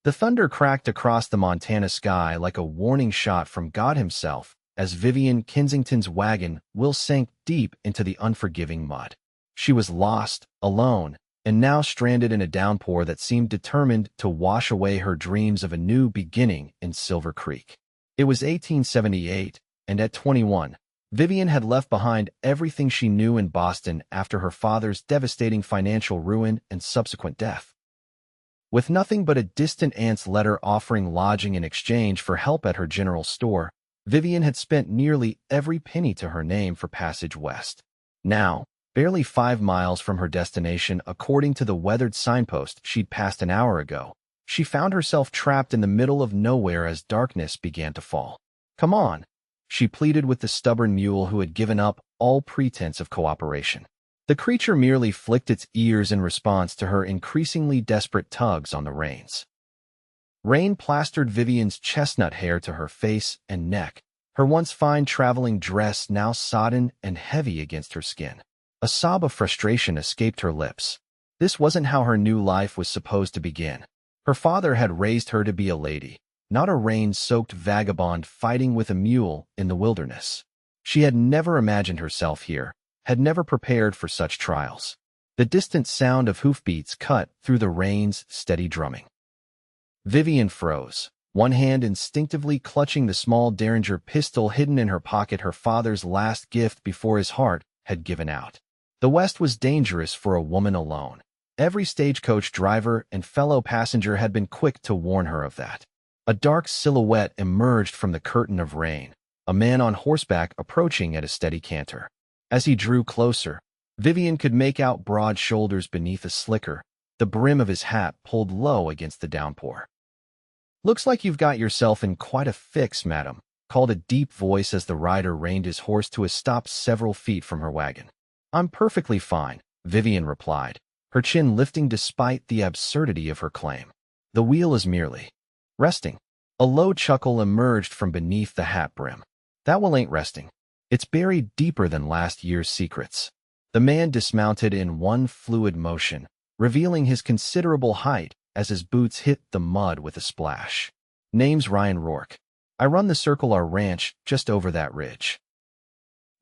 The thunder cracked across the Montana sky like a warning shot from God himself as Vivian Kensington's wagon wheel sank deep into the unforgiving mud. She was lost, alone, and now stranded in a downpour that seemed determined to wash away her dreams of a new beginning in Silver Creek. It was 1878, and at 21, Vivian had left behind everything she knew in Boston after her father's devastating financial ruin and subsequent death. With nothing but a distant aunt's letter offering lodging in exchange for help at her general store, Vivian had spent nearly every penny to her name for passage west. Now, barely 5 miles from her destination according to the weathered signpost she'd passed an hour ago, she found herself trapped in the middle of nowhere as darkness began to fall. "Come on," she pleaded with the stubborn mule who had given up all pretense of cooperation. The creature merely flicked its ears in response to her increasingly desperate tugs on the reins. Rain plastered Vivian's chestnut hair to her face and neck, her once fine traveling dress now sodden and heavy against her skin. A sob of frustration escaped her lips. This wasn't how her new life was supposed to begin. Her father had raised her to be a lady, not a rain-soaked vagabond fighting with a mule in the wilderness. She had never imagined herself here, had never prepared for such trials. The distant sound of hoofbeats cut through the rain's steady drumming. Vivian froze, one hand instinctively clutching the small Derringer pistol hidden in her pocket, her father's last gift before his heart had given out. The West was dangerous for a woman alone. Every stagecoach driver and fellow passenger had been quick to warn her of that. A dark silhouette emerged from the curtain of rain, a man on horseback approaching at a steady canter. As he drew closer, Vivian could make out broad shoulders beneath a slicker, the brim of his hat pulled low against the downpour. "Looks like you've got yourself in quite a fix, madam," called a deep voice as the rider reined his horse to a stop several feet from her wagon. "I'm perfectly fine," Vivian replied, her chin lifting despite the absurdity of her claim. "The wheel is merely resting." A low chuckle emerged from beneath the hat brim. "That wheel ain't resting. It's buried deeper than last year's secrets." The man dismounted in one fluid motion, revealing his considerable height as his boots hit the mud with a splash. "Name's Ryan Rourke. I run the Circle R ranch just over that ridge."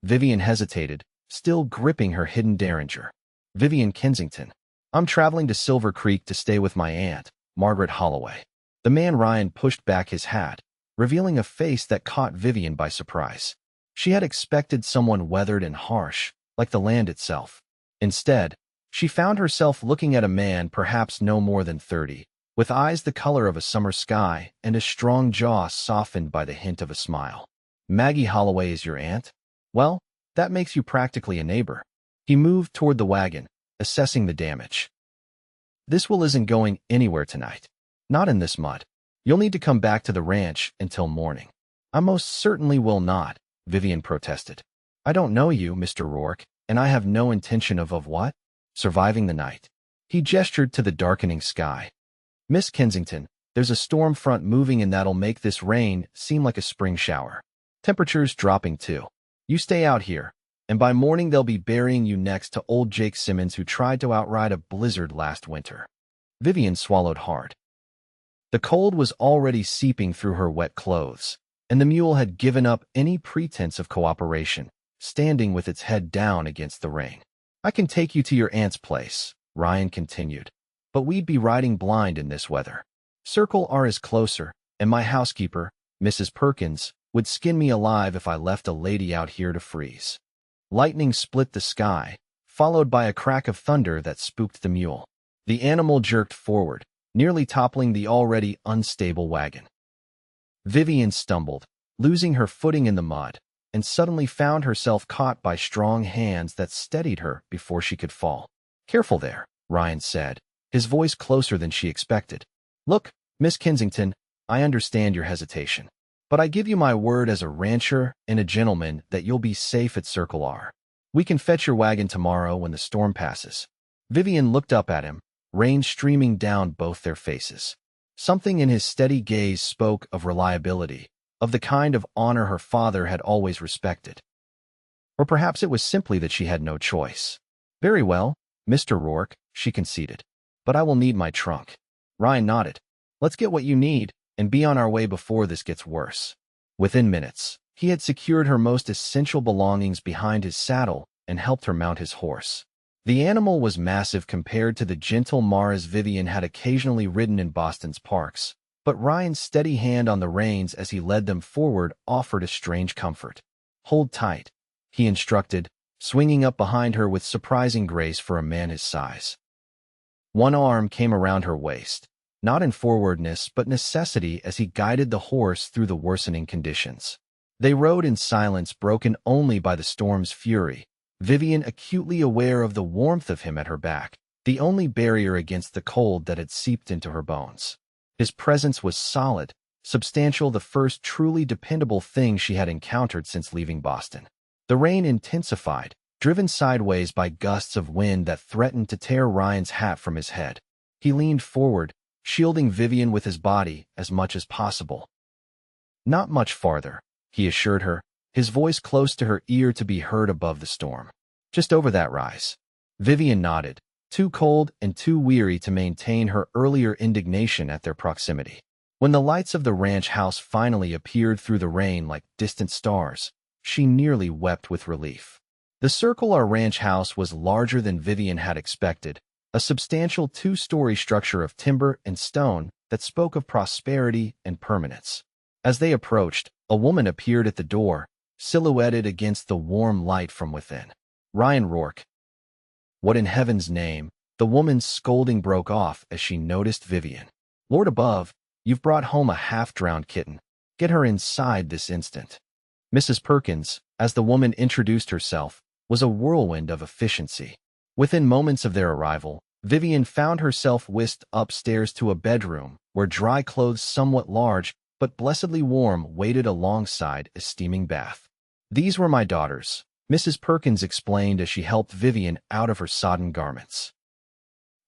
Vivian hesitated, still gripping her hidden Derringer. "Vivian Kensington. I'm traveling to Silver Creek to stay with my aunt, Margaret Holloway." The man Ryan pushed back his hat, revealing a face that caught Vivian by surprise. She had expected someone weathered and harsh, like the land itself. Instead, she found herself looking at a man perhaps no more than 30, with eyes the color of a summer sky and a strong jaw softened by the hint of a smile. "Maggie Holloway is your aunt? Well, that makes you practically a neighbor." He moved toward the wagon, assessing the damage. "This wheel isn't going anywhere tonight. Not in this mud. You'll need to come back to the ranch until morning." "I most certainly will not," Vivian protested. "I don't know you, Mr. Rourke, and I have no intention of what? Surviving the night." He gestured to the darkening sky. "Miss Kensington, there's a storm front moving and that'll make this rain seem like a spring shower. Temperatures dropping too. You stay out here, and by morning they'll be burying you next to old Jake Simmons who tried to outride a blizzard last winter." Vivian swallowed hard. The cold was already seeping through her wet clothes, and the mule had given up any pretense of cooperation, standing with its head down against the rain. "I can take you to your aunt's place," Ryan continued, "but we'd be riding blind in this weather. Circle R is closer, and my housekeeper, Mrs. Perkins, would skin me alive if I left a lady out here to freeze." Lightning split the sky, followed by a crack of thunder that spooked the mule. The animal jerked forward, nearly toppling the already unstable wagon. Vivian stumbled, losing her footing in the mud, and suddenly found herself caught by strong hands that steadied her before she could fall. "Careful there," Ryan said, his voice closer than she expected. "Look, Miss Kensington, I understand your hesitation, but I give you my word as a rancher and a gentleman that you'll be safe at Circle R. We can fetch your wagon tomorrow when the storm passes." Vivian looked up at him, rain streaming down both their faces. Something in his steady gaze spoke of reliability, of the kind of honor her father had always respected. Or perhaps it was simply that she had no choice. "Very well, Mr. Rourke," she conceded, "but I will need my trunk." Ryan nodded. Let's get what you need and be on our way before this gets worse. Within minutes, he had secured her most essential belongings behind his saddle and helped her mount his horse. The animal was massive compared to the gentle mares Vivian had occasionally ridden in Boston's parks, but Ryan's steady hand on the reins as he led them forward offered a strange comfort. "Hold tight," he instructed, swinging up behind her with surprising grace for a man his size. One arm came around her waist, not in forwardness but necessity as he guided the horse through the worsening conditions. They rode in silence broken only by the storm's fury, Vivian acutely aware of the warmth of him at her back, the only barrier against the cold that had seeped into her bones. His presence was solid, substantial, the first truly dependable thing she had encountered since leaving Boston. The rain intensified, driven sideways by gusts of wind that threatened to tear Ryan's hat from his head. He leaned forward, shielding Vivian with his body as much as possible. "Not much farther," he assured her, his voice close to her ear to be heard above the storm. "Just over that rise." Vivian nodded, too cold and too weary to maintain her earlier indignation at their proximity. When the lights of the ranch house finally appeared through the rain like distant stars, she nearly wept with relief. The circular ranch house was larger than Vivian had expected, a substantial two-story structure of timber and stone that spoke of prosperity and permanence. As they approached, a woman appeared at the door, silhouetted against the warm light from within. "Ryan Rourke." "What in heaven's name?" The woman's scolding broke off as she noticed Vivian. "Lord above, you've brought home a half-drowned kitten. Get her inside this instant." Mrs. Perkins, as the woman introduced herself, was a whirlwind of efficiency. Within moments of their arrival, Vivian found herself whisked upstairs to a bedroom where dry clothes somewhat large but blessedly warm waited alongside a steaming bath. "These were my daughters," Mrs. Perkins explained as she helped Vivian out of her sodden garments.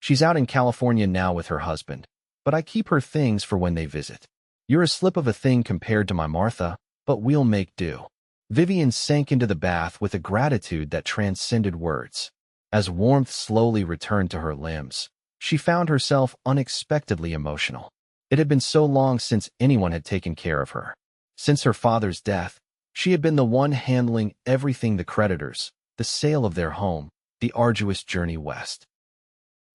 "She's out in California now with her husband, but I keep her things for when they visit. You're a slip of a thing compared to my Martha, but we'll make do." Vivian sank into the bath with a gratitude that transcended words. As warmth slowly returned to her limbs, she found herself unexpectedly emotional. It had been so long since anyone had taken care of her. Since her father's death, she had been the one handling everything: the creditors, the sale of their home, the arduous journey west.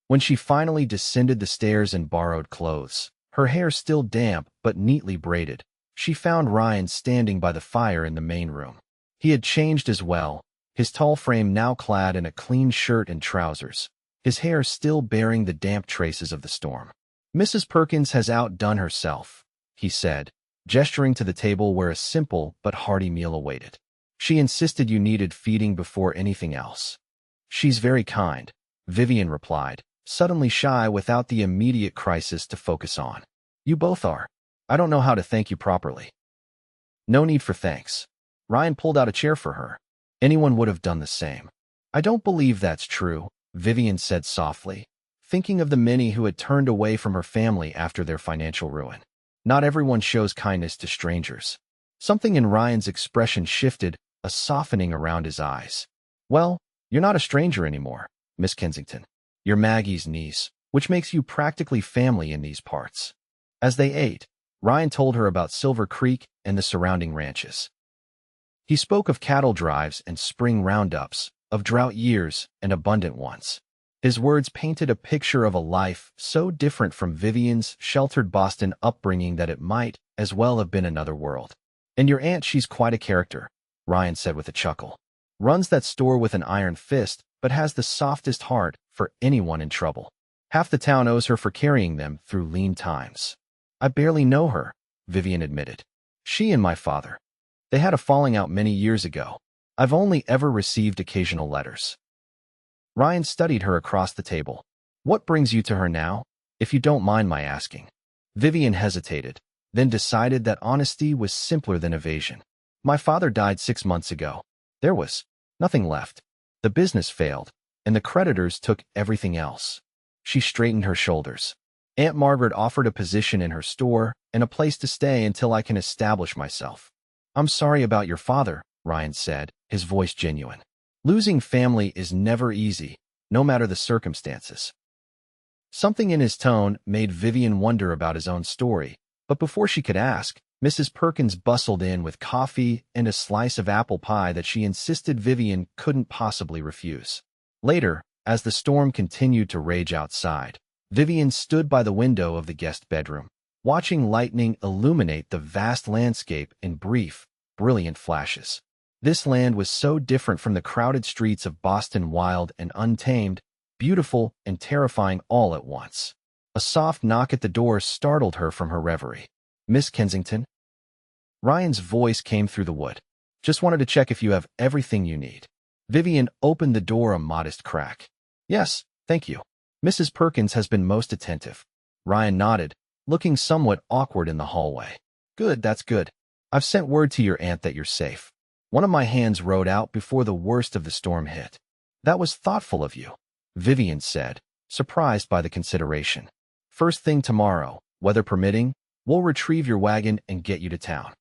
When she finally descended the stairs in borrowed clothes, her hair still damp but neatly braided, she found Ryan standing by the fire in the main room. He had changed as well, his tall frame now clad in a clean shirt and trousers, his hair still bearing the damp traces of the storm. "Mrs. Perkins has outdone herself," he said, gesturing to the table where a simple but hearty meal awaited. "She insisted you needed feeding before anything else." "She's very kind," Vivian replied, suddenly shy without the immediate crisis to focus on. "You both are. I don't know how to thank you properly." "No need for thanks." Ryan pulled out a chair for her. "Anyone would have done the same." "I don't believe that's true," Vivian said softly, thinking of the many who had turned away from her family after their financial ruin. "Not everyone shows kindness to strangers." Something in Ryan's expression shifted, a softening around his eyes. "Well, you're not a stranger anymore, Miss Kensington. You're Maggie's niece, which makes you practically family in these parts." As they ate, Ryan told her about Silver Creek and the surrounding ranches. He spoke of cattle drives and spring roundups, of drought years and abundant ones. His words painted a picture of a life so different from Vivian's sheltered Boston upbringing that it might as well have been another world. "And your aunt, she's quite a character," Ryan said with a chuckle. "Runs that store with an iron fist, but has the softest heart for anyone in trouble. Half the town owes her for carrying them through lean times." "I barely know her," Vivian admitted. "She and my father. They had a falling out many years ago. I've only ever received occasional letters." Ryan studied her across the table. "What brings you to her now, if you don't mind my asking?" Vivian hesitated, then decided that honesty was simpler than evasion. "My father died 6 months ago. There was nothing left. The business failed, and the creditors took everything else." She straightened her shoulders. "Aunt Margaret offered a position in her store and a place to stay until I can establish myself." "I'm sorry about your father," Ryan said, his voice genuine. "Losing family is never easy, no matter the circumstances." Something in his tone made Vivian wonder about his own story, but before she could ask, Mrs. Perkins bustled in with coffee and a slice of apple pie that she insisted Vivian couldn't possibly refuse. Later, as the storm continued to rage outside, Vivian stood by the window of the guest bedroom, watching lightning illuminate the vast landscape in brief, brilliant flashes. This land was so different from the crowded streets of Boston, wild and untamed, beautiful and terrifying all at once. A soft knock at the door startled her from her reverie. "Miss Kensington?" Ryan's voice came through the wood. "Just wanted to check if you have everything you need." Vivian opened the door a modest crack. "Yes, thank you. Mrs. Perkins has been most attentive." Ryan nodded, looking somewhat awkward in the hallway. "Good, that's good. I've sent word to your aunt that you're safe." One of my hands rode out before the worst of the storm hit. "That was thoughtful of you," Vivian said, surprised by the consideration. "First thing tomorrow, weather permitting, we'll retrieve your wagon and get you to town."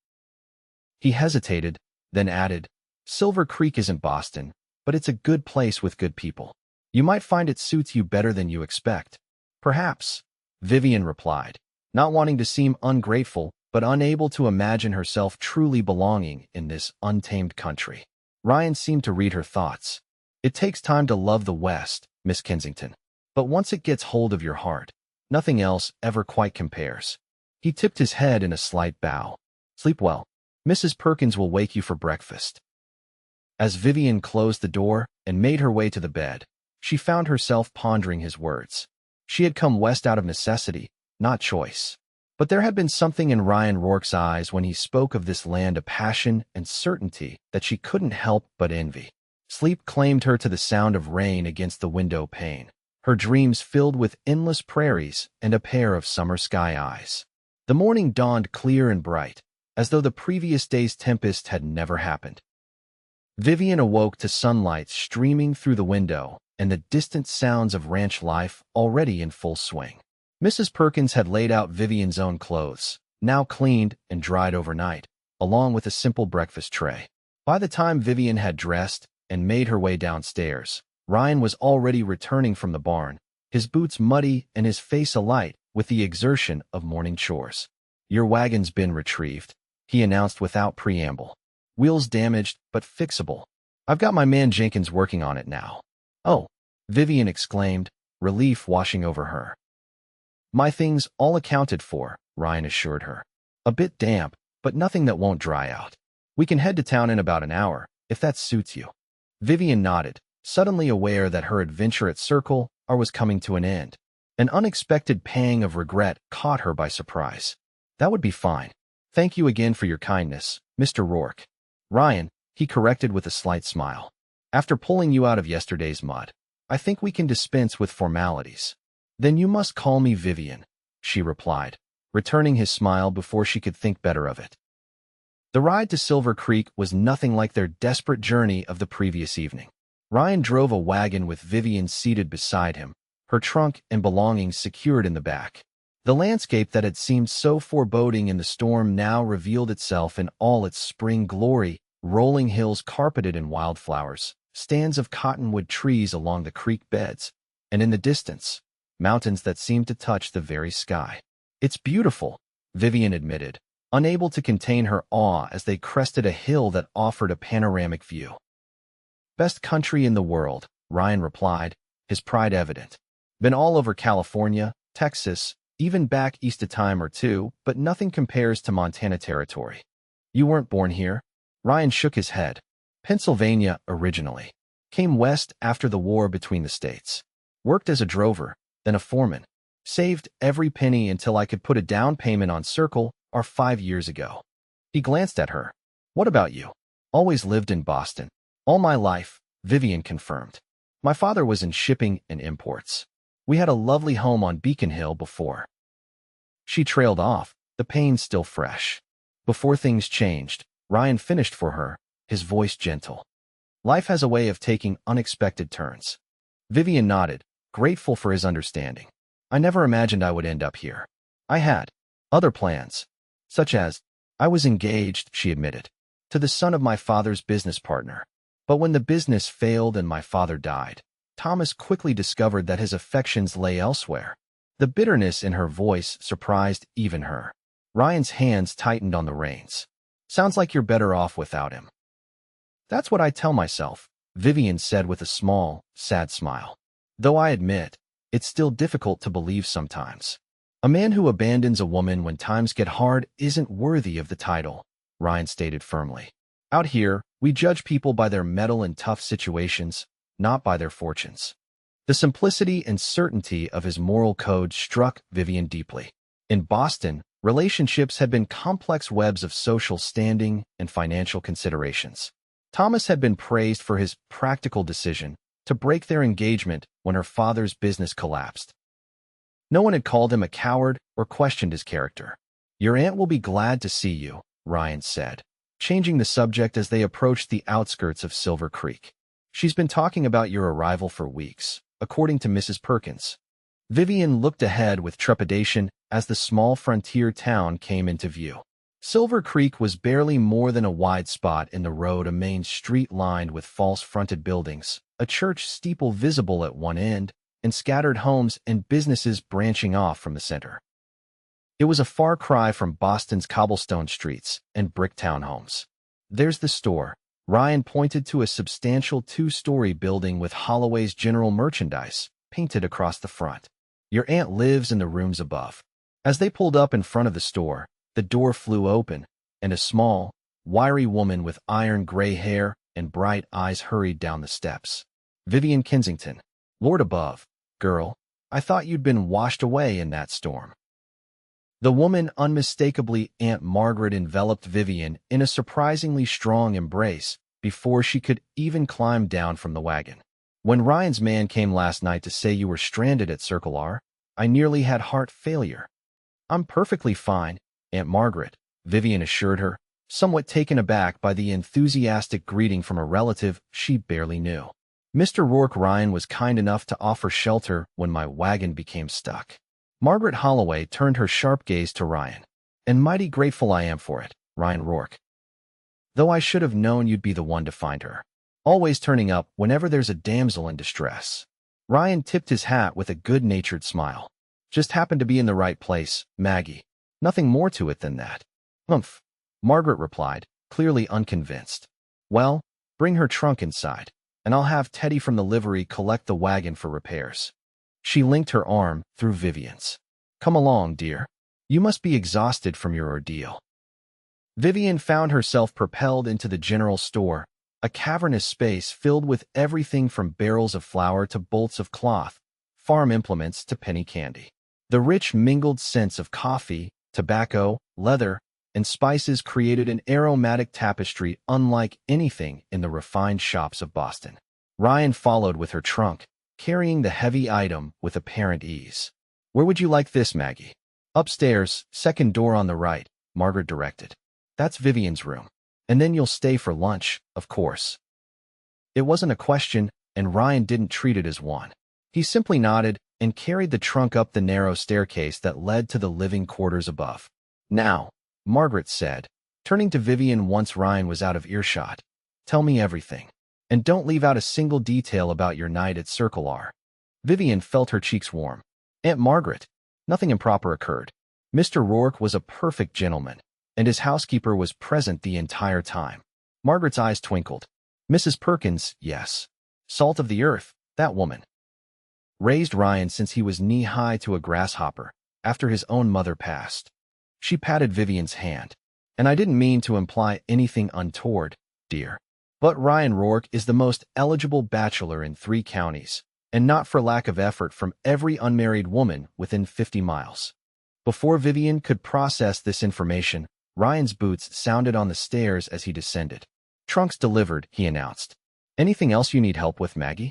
He hesitated, then added, "Silver Creek isn't Boston, but it's a good place with good people. You might find it suits you better than you expect." "Perhaps," Vivian replied, not wanting to seem ungrateful, but unable to imagine herself truly belonging in this untamed country. Ryan seemed to read her thoughts. "It takes time to love the West, Miss Kensington, but once it gets hold of your heart, nothing else ever quite compares." He tipped his head in a slight bow. "Sleep well. Mrs. Perkins will wake you for breakfast." As Vivian closed the door and made her way to the bed, she found herself pondering his words. She had come west out of necessity, not choice. But there had been something in Ryan Rourke's eyes when he spoke of this land of passion and certainty that she couldn't help but envy. Sleep claimed her to the sound of rain against the window pane, her dreams filled with endless prairies and a pair of summer sky eyes. The morning dawned clear and bright, as though the previous day's tempest had never happened. Vivian awoke to sunlight streaming through the window and the distant sounds of ranch life already in full swing. Mrs. Perkins had laid out Vivian's own clothes, now cleaned and dried overnight, along with a simple breakfast tray. By the time Vivian had dressed and made her way downstairs, Ryan was already returning from the barn, his boots muddy and his face alight with the exertion of morning chores. "Your wagon's been retrieved," he announced without preamble. "Wheels damaged, but fixable. I've got my man Jenkins working on it now." "Oh," Vivian exclaimed, relief washing over her. "My things all accounted for," Ryan assured her. "A bit damp, but nothing that won't dry out. We can head to town in about an hour, if that suits you." Vivian nodded, suddenly aware that her adventure at Circle R was coming to an end. An unexpected pang of regret caught her by surprise. "That would be fine. Thank you again for your kindness, Mr. Rourke." "Ryan," he corrected with a slight smile. "After pulling you out of yesterday's mud, I think we can dispense with formalities." "Then you must call me Vivian," she replied, returning his smile before she could think better of it. The ride to Silver Creek was nothing like their desperate journey of the previous evening. Ryan drove a wagon with Vivian seated beside him, her trunk and belongings secured in the back. The landscape that had seemed so foreboding in the storm now revealed itself in all its spring glory, rolling hills carpeted in wildflowers, stands of cottonwood trees along the creek beds, and in the distance, mountains that seemed to touch the very sky. "It's beautiful," Vivian admitted, unable to contain her awe as they crested a hill that offered a panoramic view. "Best country in the world," Ryan replied, his pride evident. "Been all over California, Texas, even back east a time or two, but nothing compares to Montana territory." "You weren't born here?" Ryan shook his head. "Pennsylvania originally. Came west after the war between the states. Worked as a drover, then a foreman. Saved every penny until I could put a down payment on Circle R 5 years ago." He glanced at her. "What about you?" "Always lived in Boston. All my life," Vivian confirmed. "My father was in shipping and imports. We had a lovely home on Beacon Hill before." She trailed off, the pain still fresh. Before things changed, Ryan finished for her, his voice gentle. "Life has a way of taking unexpected turns." Vivian nodded, grateful for his understanding. "I never imagined I would end up here. I had other plans, such as, I was engaged," she admitted, "to the son of my father's business partner. But when the business failed and my father died, Thomas quickly discovered that his affections lay elsewhere, The bitterness in her voice surprised even her. Ryan's hands tightened on the reins. Sounds like you're better off without him. That's what I tell myself, Vivian said with a small, sad smile. Though I admit, it's still difficult to believe sometimes. A man who abandons a woman when times get hard isn't worthy of the title, Ryan stated firmly. Out here, we judge people by their mettle in tough situations, not by their fortunes. The simplicity and certainty of his moral code struck Vivian deeply. In Boston, relationships had been complex webs of social standing and financial considerations. Thomas had been praised for his practical decision to break their engagement when her father's business collapsed. No one had called him a coward or questioned his character. Your aunt will be glad to see you, Ryan said, changing the subject as they approached the outskirts of Silver Creek. She's been talking about your arrival for weeks, according to Mrs. Perkins. Vivian looked ahead with trepidation as the small frontier town came into view. Silver Creek was barely more than a wide spot in the road, a main street lined with false-fronted buildings, a church steeple visible at one end, and scattered homes and businesses branching off from the center. It was a far cry from Boston's cobblestone streets and brick townhomes. There's the store. Ryan pointed to a substantial two-story building with Holloway's general merchandise painted across the front. Your aunt lives in the rooms above. As they pulled up in front of the store, the door flew open, and a small, wiry woman with iron gray hair and bright eyes hurried down the steps. Vivian Kensington. Lord above, girl, I thought you'd been washed away in that storm. The woman, unmistakably Aunt Margaret, enveloped Vivian in a surprisingly strong embrace before she could even climb down from the wagon. When Ryan's man came last night to say you were stranded at Circle R, I nearly had heart failure. I'm perfectly fine, Aunt Margaret, Vivian assured her, somewhat taken aback by the enthusiastic greeting from a relative she barely knew. Mr. Rourke, Ryan was kind enough to offer shelter when my wagon became stuck. Margaret Holloway turned her sharp gaze to Ryan. And mighty grateful I am for it, Ryan Rourke. Though I should have known you'd be the one to find her. Always turning up whenever there's a damsel in distress. Ryan tipped his hat with a good-natured smile. Just happened to be in the right place, Maggie. Nothing more to it than that. Humph, Margaret replied, clearly unconvinced. Well, bring her trunk inside, and I'll have Teddy from the livery collect the wagon for repairs. She linked her arm through Vivian's. Come along, dear. You must be exhausted from your ordeal. Vivian found herself propelled into the general store, a cavernous space filled with everything from barrels of flour to bolts of cloth, farm implements to penny candy. The rich mingled scents of coffee, tobacco, leather, and spices created an aromatic tapestry unlike anything in the refined shops of Boston. Ryan followed with her trunk, carrying the heavy item with apparent ease. Where would you like this, Maggie? Upstairs, second door on the right, Margaret directed. That's Vivian's room. And then you'll stay for lunch, of course. It wasn't a question, and Ryan didn't treat it as one. He simply nodded and carried the trunk up the narrow staircase that led to the living quarters above. Now, Margaret said, turning to Vivian once Ryan was out of earshot, tell me everything. And don't leave out a single detail about your night at Circle R. Vivian felt her cheeks warm. Aunt Margaret, nothing improper occurred. Mr. Rourke was a perfect gentleman, and his housekeeper was present the entire time. Margaret's eyes twinkled. Mrs. Perkins, yes. Salt of the earth, that woman. Raised Ryan since he was knee-high to a grasshopper, after his own mother passed. She patted Vivian's hand. And I didn't mean to imply anything untoward, dear. But Ryan Rourke is the most eligible bachelor in 3 counties, and not for lack of effort from every unmarried woman within 50 miles. Before Vivian could process this information, Ryan's boots sounded on the stairs as he descended. Trunks delivered, he announced. Anything else you need help with, Maggie?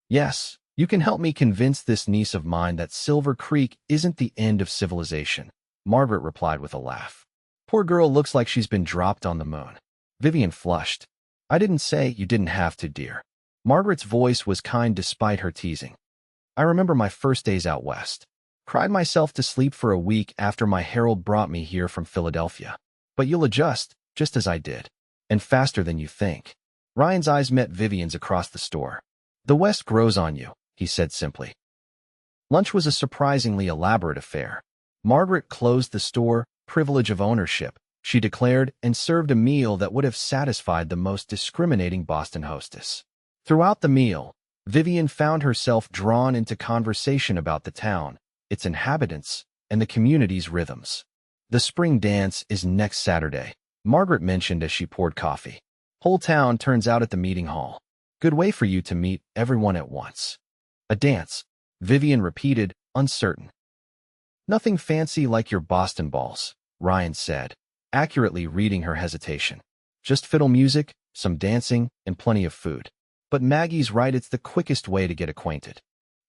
Yes, you can help me convince this niece of mine that Silver Creek isn't the end of civilization, Margaret replied with a laugh. Poor girl looks like she's been dropped on the moon. Vivian flushed. I didn't say you didn't have to, dear. Margaret's voice was kind despite her teasing. I remember my first days out west. Cried myself to sleep for a week after my herald brought me here from Philadelphia. But you'll adjust, just as I did. And faster than you think. Ryan's eyes met Vivian's across the store. The West grows on you, he said simply. Lunch was a surprisingly elaborate affair. Margaret closed the store, privilege of ownership, she declared, and served a meal that would have satisfied the most discriminating Boston hostess. Throughout the meal, Vivian found herself drawn into conversation about the town, its inhabitants, and the community's rhythms. The spring dance is next Saturday, Margaret mentioned as she poured coffee. Whole town turns out at the meeting hall. Good way for you to meet everyone at once. A dance, Vivian repeated, uncertain. Nothing fancy like your Boston balls, Ryan said, accurately reading her hesitation. Just fiddle music, some dancing, and plenty of food. But Maggie's right, it's the quickest way to get acquainted.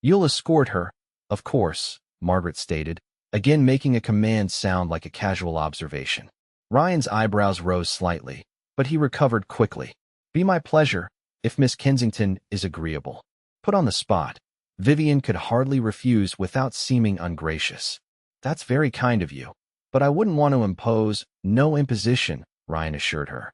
You'll escort her, of course, Margaret stated, again making a command sound like a casual observation. Ryan's eyebrows rose slightly, but he recovered quickly. Be my pleasure, if Miss Kensington is agreeable. Put on the spot, Vivian could hardly refuse without seeming ungracious. That's very kind of you, but I wouldn't want to impose, no imposition, Ryan assured her.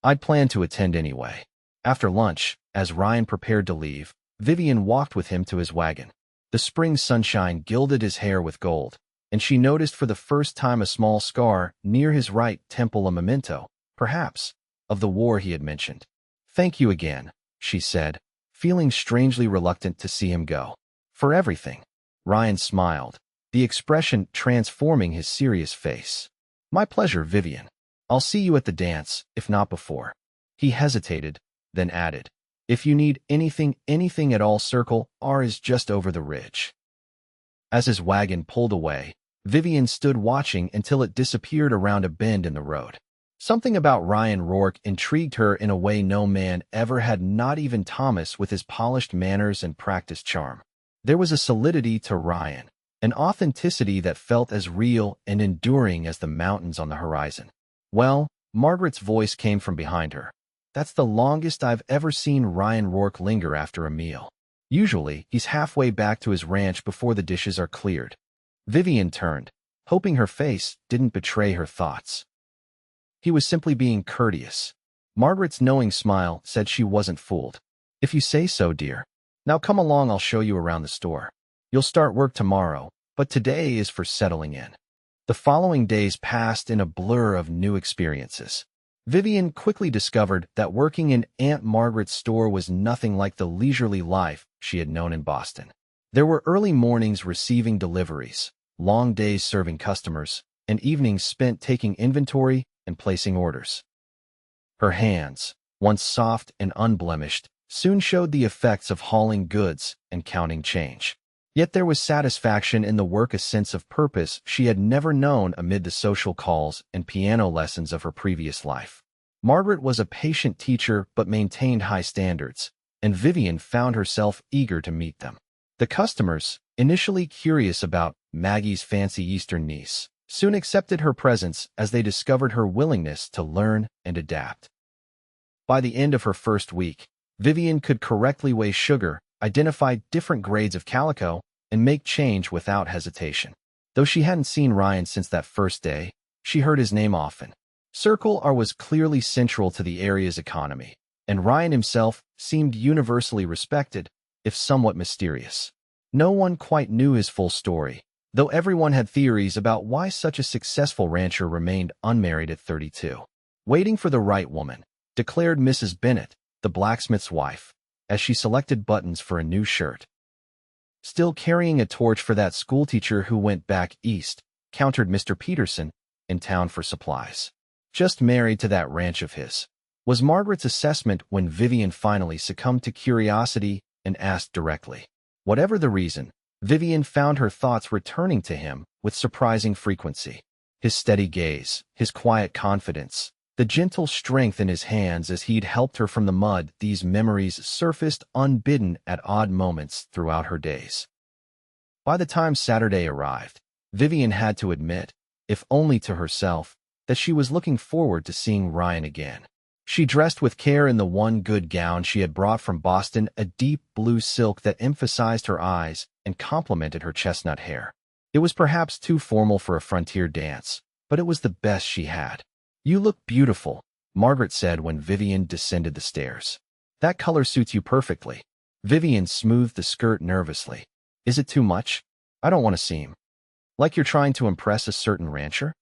I'd planned to attend anyway. After lunch, as Ryan prepared to leave, Vivian walked with him to his wagon. The spring sunshine gilded his hair with gold, and she noticed for the first time a small scar near his right temple, a memento, perhaps, of the war he had mentioned. Thank you again, she said, feeling strangely reluctant to see him go. For everything. Ryan smiled, the expression transforming his serious face. My pleasure, Vivian. I'll see you at the dance, if not before. He hesitated, then added, if you need anything at all, Circle R is just over the ridge. As his wagon pulled away, Vivian stood watching until it disappeared around a bend in the road. Something about Ryan Rourke intrigued her in a way no man ever had, not even Thomas with his polished manners and practiced charm. There was a solidity to Ryan, an authenticity that felt as real and enduring as the mountains on the horizon. Well, Margaret's voice came from behind her. That's the longest I've ever seen Ryan Rourke linger after a meal. Usually, he's halfway back to his ranch before the dishes are cleared. Vivian turned, hoping her face didn't betray her thoughts. He was simply being courteous. Margaret's knowing smile said she wasn't fooled. If you say so, dear. Now come along, I'll show you around the store. You'll start work tomorrow, but today is for settling in. The following days passed in a blur of new experiences. Vivian quickly discovered that working in Aunt Margaret's store was nothing like the leisurely life she had known in Boston. There were early mornings receiving deliveries, long days serving customers, and evenings spent taking inventory and placing orders. Her hands, once soft and unblemished, soon showed the effects of hauling goods and counting change. Yet there was satisfaction in the work, a sense of purpose she had never known amid the social calls and piano lessons of her previous life. Margaret was a patient teacher but maintained high standards, and Vivian found herself eager to meet them. The customers, initially curious about Maggie's fancy Eastern niece, soon accepted her presence as they discovered her willingness to learn and adapt. By the end of her first week, Vivian could correctly weigh sugar, identify different grades of calico, and make change without hesitation. Though she hadn't seen Ryan since that first day, she heard his name often. Circle R was clearly central to the area's economy, and Ryan himself seemed universally respected, if somewhat mysterious. No one quite knew his full story, though everyone had theories about why such a successful rancher remained unmarried at 32. Waiting for the right woman, declared Mrs. Bennett, the blacksmith's wife, as she selected buttons for a new shirt. Still carrying a torch for that schoolteacher who went back east, countered Mr. Peterson, in town for supplies. Just married to that ranch of his, was Margaret's assessment when Vivian finally succumbed to curiosity and asked directly. Whatever the reason, Vivian found her thoughts returning to him with surprising frequency. His steady gaze, his quiet confidence, the gentle strength in his hands as he'd helped her from the mud, these memories surfaced unbidden at odd moments throughout her days. By the time Saturday arrived, Vivian had to admit, if only to herself, that she was looking forward to seeing Ryan again. She dressed with care in the one good gown she had brought from Boston, a deep blue silk that emphasized her eyes and complemented her chestnut hair. It was perhaps too formal for a frontier dance, but it was the best she had. You look beautiful, Margaret said when Vivian descended the stairs. That color suits you perfectly. Vivian smoothed the skirt nervously. Is it too much? I don't want to seem like you're trying to impress a certain rancher.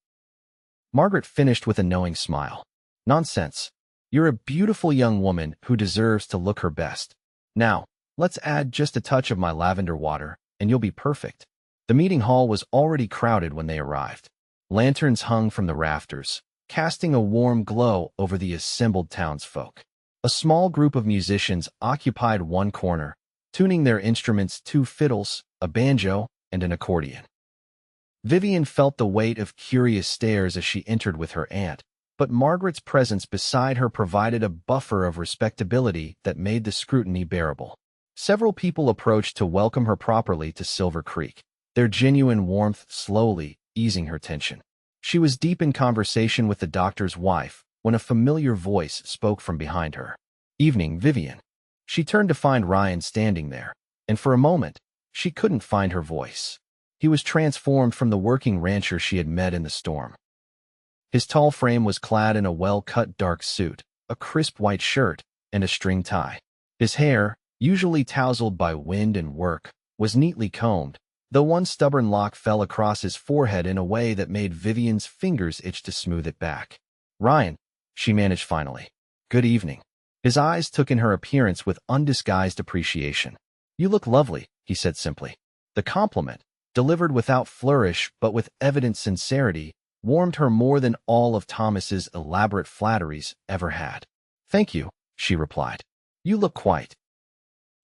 Margaret finished with a knowing smile. Nonsense. You're a beautiful young woman who deserves to look her best. Now, let's add just a touch of my lavender water, and you'll be perfect. The meeting hall was already crowded when they arrived. Lanterns hung from the rafters, casting a warm glow over the assembled townsfolk. A small group of musicians occupied one corner, tuning their instruments, two fiddles, a banjo, and an accordion. Vivian felt the weight of curious stares as she entered with her aunt, but Margaret's presence beside her provided a buffer of respectability that made the scrutiny bearable. Several people approached to welcome her properly to Silver Creek, their genuine warmth slowly easing her tension. She was deep in conversation with the doctor's wife when a familiar voice spoke from behind her. "Evening, Vivian." She turned to find Ryan standing there, and for a moment, she couldn't find her voice. He was transformed from the working rancher she had met in the storm. His tall frame was clad in a well-cut dark suit, a crisp white shirt, and a string tie. His hair, usually tousled by wind and work, was neatly combed, though one stubborn lock fell across his forehead in a way that made Vivian's fingers itch to smooth it back. "Ryan," she managed finally. "Good evening." His eyes took in her appearance with undisguised appreciation. "You look lovely," he said simply. The compliment, delivered without flourish but with evident sincerity, warmed her more than all of Thomas's elaborate flatteries ever had. "Thank you," she replied. "You look quite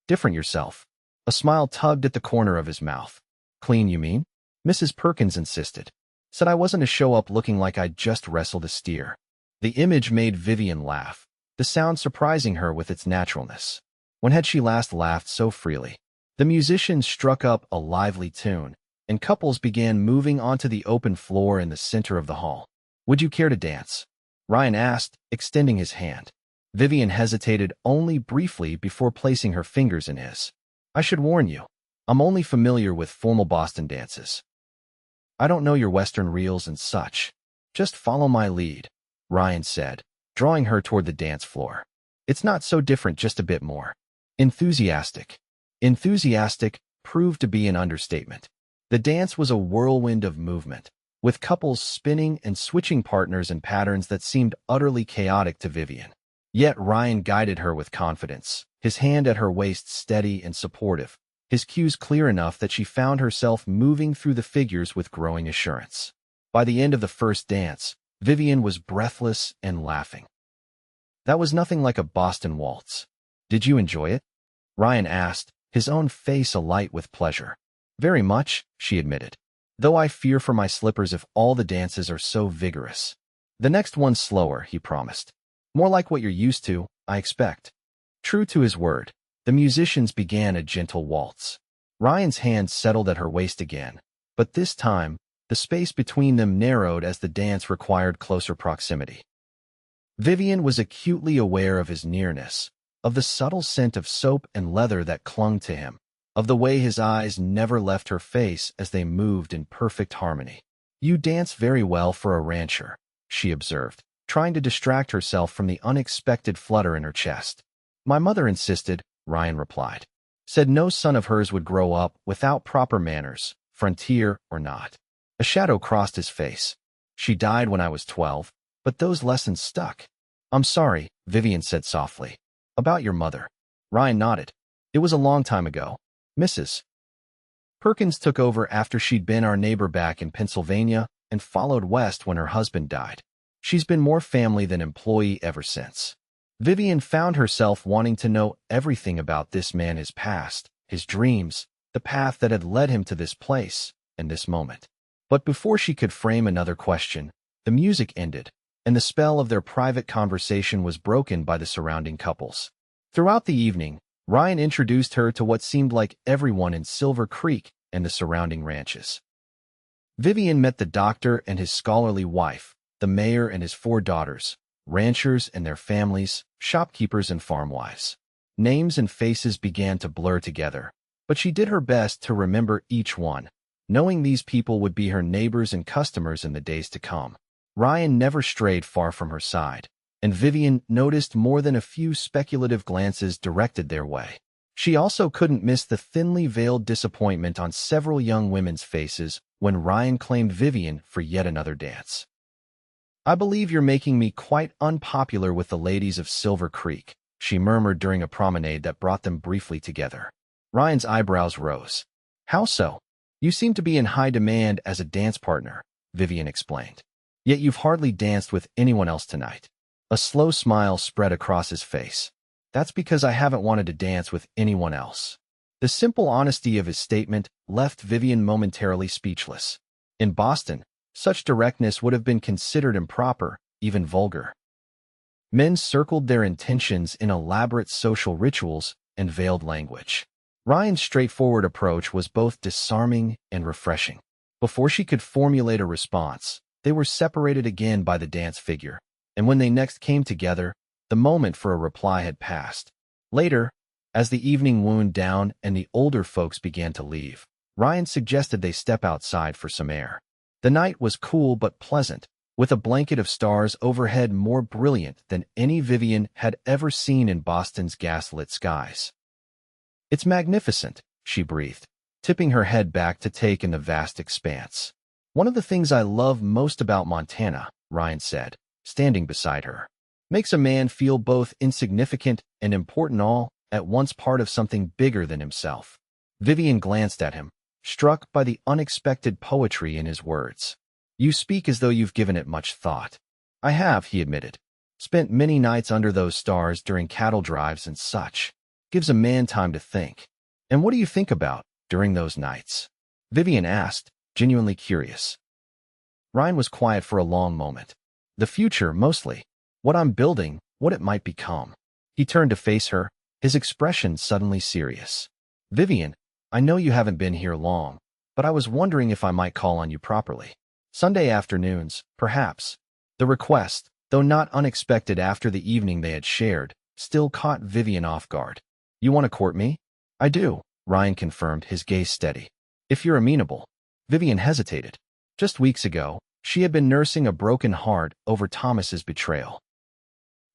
different yourself." A smile tugged at the corner of his mouth. "Clean, you mean?" Mrs. Perkins insisted. "Said I wasn't to show up looking like I'd just wrestled a steer." The image made Vivian laugh, the sound surprising her with its naturalness. When had she last laughed so freely? The musicians struck up a lively tune, and couples began moving onto the open floor in the center of the hall. "Would you care to dance?" Ryan asked, extending his hand. Vivian hesitated only briefly before placing her fingers in his. "I should warn you, I'm only familiar with formal Boston dances. I don't know your Western reels and such. Just follow my lead," Ryan said, drawing her toward the dance floor. "It's not so different, just a bit more enthusiastic." Enthusiastic proved to be an understatement. The dance was a whirlwind of movement, with couples spinning and switching partners in patterns that seemed utterly chaotic to Vivian. Yet Ryan guided her with confidence, his hand at her waist steady and supportive, his cues clear enough that she found herself moving through the figures with growing assurance. By the end of the first dance, Vivian was breathless and laughing. "That was nothing like a Boston waltz. Did you enjoy it?" Ryan asked, his own face alight with pleasure. "Very much," she admitted. "Though I fear for my slippers if all the dances are so vigorous." "The next one's slower," he promised. "More like what you're used to, I expect." True to his word, the musicians began a gentle waltz. Ryan's hand settled at her waist again, but this time, the space between them narrowed as the dance required closer proximity. Vivian was acutely aware of his nearness, of the subtle scent of soap and leather that clung to him, of the way his eyes never left her face as they moved in perfect harmony. "You dance very well for a rancher," she observed, trying to distract herself from the unexpected flutter in her chest. "My mother insisted," Ryan replied. "Said no son of hers would grow up without proper manners, frontier or not." A shadow crossed his face. "She died when I was 12, but those lessons stuck." "I'm sorry," Vivian said softly. "About your mother." Ryan nodded. "It was a long time ago. Mrs. Perkins took over after she'd been our neighbor back in Pennsylvania and followed west when her husband died. She's been more family than employee ever since." Vivian found herself wanting to know everything about this man, his past, his dreams, the path that had led him to this place and this moment. But before she could frame another question, the music ended, and the spell of their private conversation was broken by the surrounding couples. Throughout the evening, Ryan introduced her to what seemed like everyone in Silver Creek and the surrounding ranches. Vivian met the doctor and his scholarly wife, the mayor and his 4 daughters, ranchers and their families, shopkeepers and farmwives. Names and faces began to blur together, but she did her best to remember each one, knowing these people would be her neighbors and customers in the days to come. Ryan never strayed far from her side, and Vivian noticed more than a few speculative glances directed their way. She also couldn't miss the thinly veiled disappointment on several young women's faces when Ryan claimed Vivian for yet another dance. "I believe you're making me quite unpopular with the ladies of Silver Creek," she murmured during a promenade that brought them briefly together. Ryan's eyebrows rose. "How so? You seem to be in high demand as a dance partner," Vivian explained. "Yet you've hardly danced with anyone else tonight." A slow smile spread across his face. "That's because I haven't wanted to dance with anyone else." The simple honesty of his statement left Vivian momentarily speechless. In Boston, such directness would have been considered improper, even vulgar. Men circled their intentions in elaborate social rituals and veiled language. Ryan's straightforward approach was both disarming and refreshing. Before she could formulate a response, they were separated again by the dance figure, and when they next came together, the moment for a reply had passed. Later, as the evening wound down and the older folks began to leave, Ryan suggested they step outside for some air. The night was cool but pleasant, with a blanket of stars overhead more brilliant than any Vivian had ever seen in Boston's gas-lit skies. "It's magnificent," she breathed, tipping her head back to take in the vast expanse. "One of the things I love most about Montana," Ryan said, standing beside her. "Makes a man feel both insignificant and important, all at once part of something bigger than himself." Vivian glanced at him, struck by the unexpected poetry in his words. "You speak as though you've given it much thought." "I have," he admitted. "Spent many nights under those stars during cattle drives and such. Gives a man time to think." "And what do you think about during those nights?" Vivian asked, genuinely curious. Ryan was quiet for a long moment. "The future, mostly. What I'm building, what it might become." He turned to face her, his expression suddenly serious. "Vivian, I know you haven't been here long, but I was wondering if I might call on you properly. Sunday afternoons, perhaps." The request, though not unexpected after the evening they had shared, still caught Vivian off guard. "You want to court me?" "I do," Ryan confirmed, his gaze steady. "If you're amenable." Vivian hesitated. Just weeks ago, she had been nursing a broken heart over Thomas's betrayal.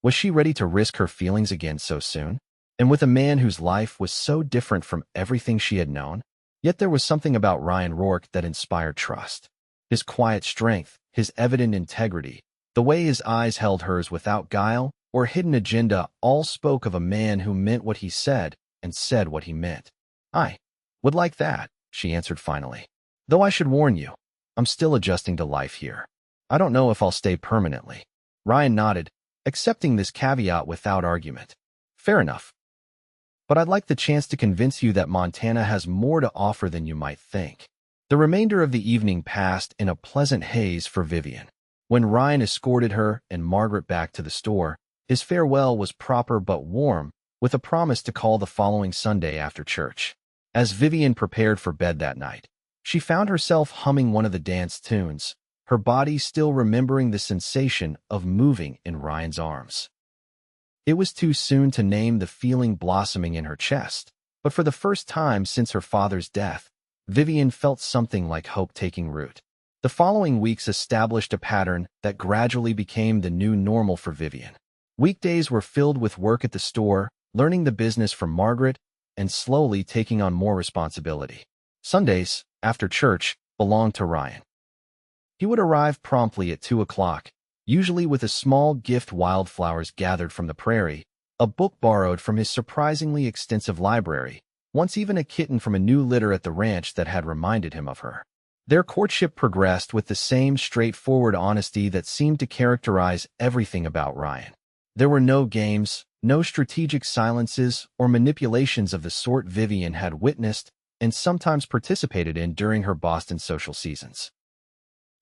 Was she ready to risk her feelings again so soon? And with a man whose life was so different from everything she had known? Yet there was something about Ryan Rourke that inspired trust. His quiet strength, his evident integrity, the way his eyes held hers without guile or hidden agenda, all spoke of a man who meant what he said and said what he meant. "I would like that," she answered finally. "Though I should warn you, I'm still adjusting to life here. I don't know if I'll stay permanently." Ryan nodded, accepting this caveat without argument. "Fair enough. But I'd like the chance to convince you that Montana has more to offer than you might think." The remainder of the evening passed in a pleasant haze for Vivian. When Ryan escorted her and Margaret back to the store, his farewell was proper but warm, with a promise to call the following Sunday after church. As Vivian prepared for bed that night, she found herself humming one of the dance tunes, her body still remembering the sensation of moving in Ryan's arms. It was too soon to name the feeling blossoming in her chest, but for the first time since her father's death, Vivian felt something like hope taking root. The following weeks established a pattern that gradually became the new normal for Vivian. Weekdays were filled with work at the store, learning the business from Margaret, and slowly taking on more responsibility. Sundays, after church, belonged to Ryan. He would arrive promptly at 2 o'clock, usually with a small gift, wildflowers gathered from the prairie, a book borrowed from his surprisingly extensive library, once even a kitten from a new litter at the ranch that had reminded him of her. Their courtship progressed with the same straightforward honesty that seemed to characterize everything about Ryan. There were no games, no strategic silences or manipulations of the sort Vivian had witnessed and sometimes participated in during her Boston social seasons.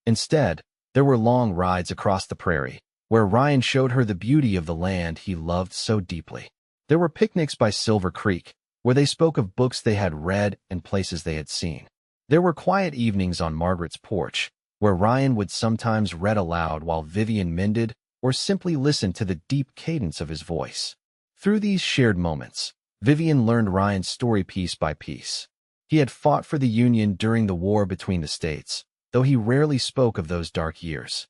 Instead, there were long rides across the prairie, where Ryan showed her the beauty of the land he loved so deeply. There were picnics by Silver Creek, where they spoke of books they had read and places they had seen. There were quiet evenings on Margaret's porch, where Ryan would sometimes read aloud while Vivian mended or simply listened to the deep cadence of his voice. Through these shared moments, Vivian learned Ryan's story piece by piece. He had fought for the Union during the war between the states, though he rarely spoke of those dark years.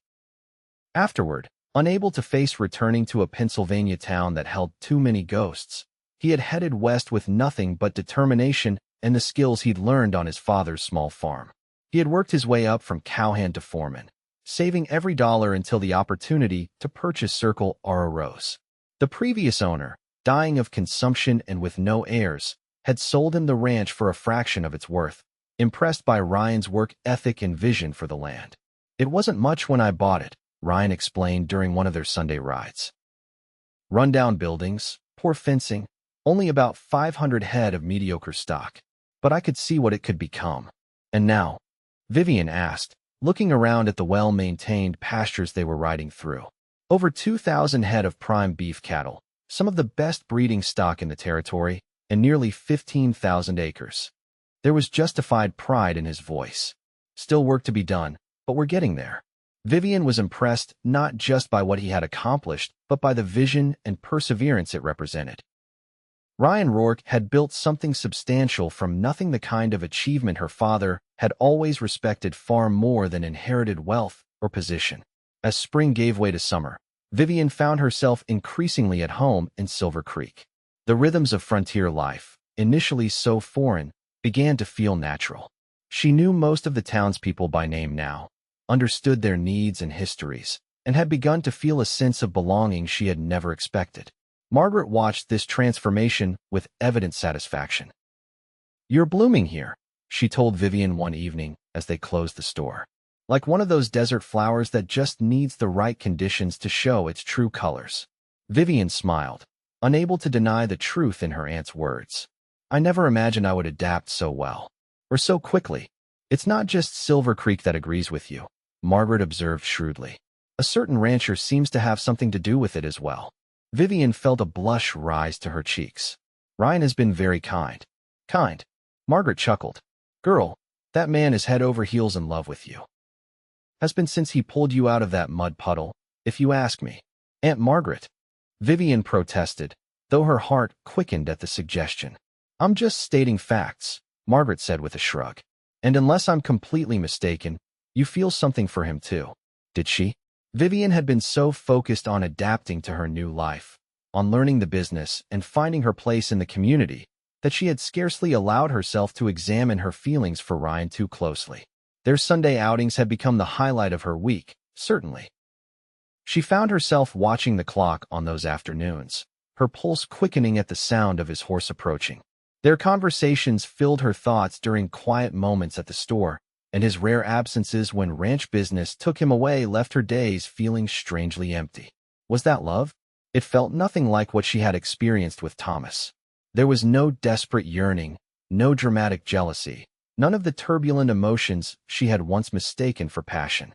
Afterward, unable to face returning to a Pennsylvania town that held too many ghosts, He had headed west with nothing but determination and the skills he'd learned on his father's small farm. He had worked his way up from cowhand to foreman, saving every dollar until the opportunity to purchase Circle R arose. The previous owner, dying of consumption and with no heirs, had sold him the ranch for a fraction of its worth, impressed by Ryan's work ethic and vision for the land. It wasn't much when I bought it, Ryan explained during one of their Sunday rides. Rundown buildings, poor fencing, only about 500 head of mediocre stock. But I could see what it could become. And now? Vivian asked, looking around at the well-maintained pastures they were riding through. Over 2,000 head of prime beef cattle, some of the best breeding stock in the territory, and nearly 15,000 acres. There was justified pride in his voice. Still work to be done, but we're getting there. Vivian was impressed not just by what he had accomplished, but by the vision and perseverance it represented. Ryan Rourke had built something substantial from nothing, the kind of achievement her father had always respected far more than inherited wealth or position. As spring gave way to summer, Vivian found herself increasingly at home in Silver Creek. The rhythms of frontier life, initially so foreign, began to feel natural. She knew most of the townspeople by name now, understood their needs and histories, and had begun to feel a sense of belonging she had never expected. Margaret watched this transformation with evident satisfaction. "You're blooming here," she told Vivian one evening as they closed the store. "Like one of those desert flowers that just needs the right conditions to show its true colors." Vivian smiled, unable to deny the truth in her aunt's words. "I never imagined I would adapt so well. Or so quickly. It's not just Silver Creek that agrees with you," Margaret observed shrewdly. "A certain rancher seems to have something to do with it as well." Vivian felt a blush rise to her cheeks. "Ryan has been very kind." "Kind?" Margaret chuckled. "Girl, that man is head over heels in love with you. Has been since he pulled you out of that mud puddle, if you ask me." "Aunt Margaret," Vivian protested, though her heart quickened at the suggestion. "I'm just stating facts," Margaret said with a shrug. "And unless I'm completely mistaken, you feel something for him too." Did she? Vivian had been so focused on adapting to her new life, on learning the business and finding her place in the community, that she had scarcely allowed herself to examine her feelings for Ryan too closely. Their Sunday outings had become the highlight of her week, certainly. She found herself watching the clock on those afternoons, her pulse quickening at the sound of his horse approaching. Their conversations filled her thoughts during quiet moments at the store, and his rare absences when ranch business took him away left her days feeling strangely empty. Was that love? It felt nothing like what she had experienced with Thomas. There was no desperate yearning, no dramatic jealousy, none of the turbulent emotions she had once mistaken for passion.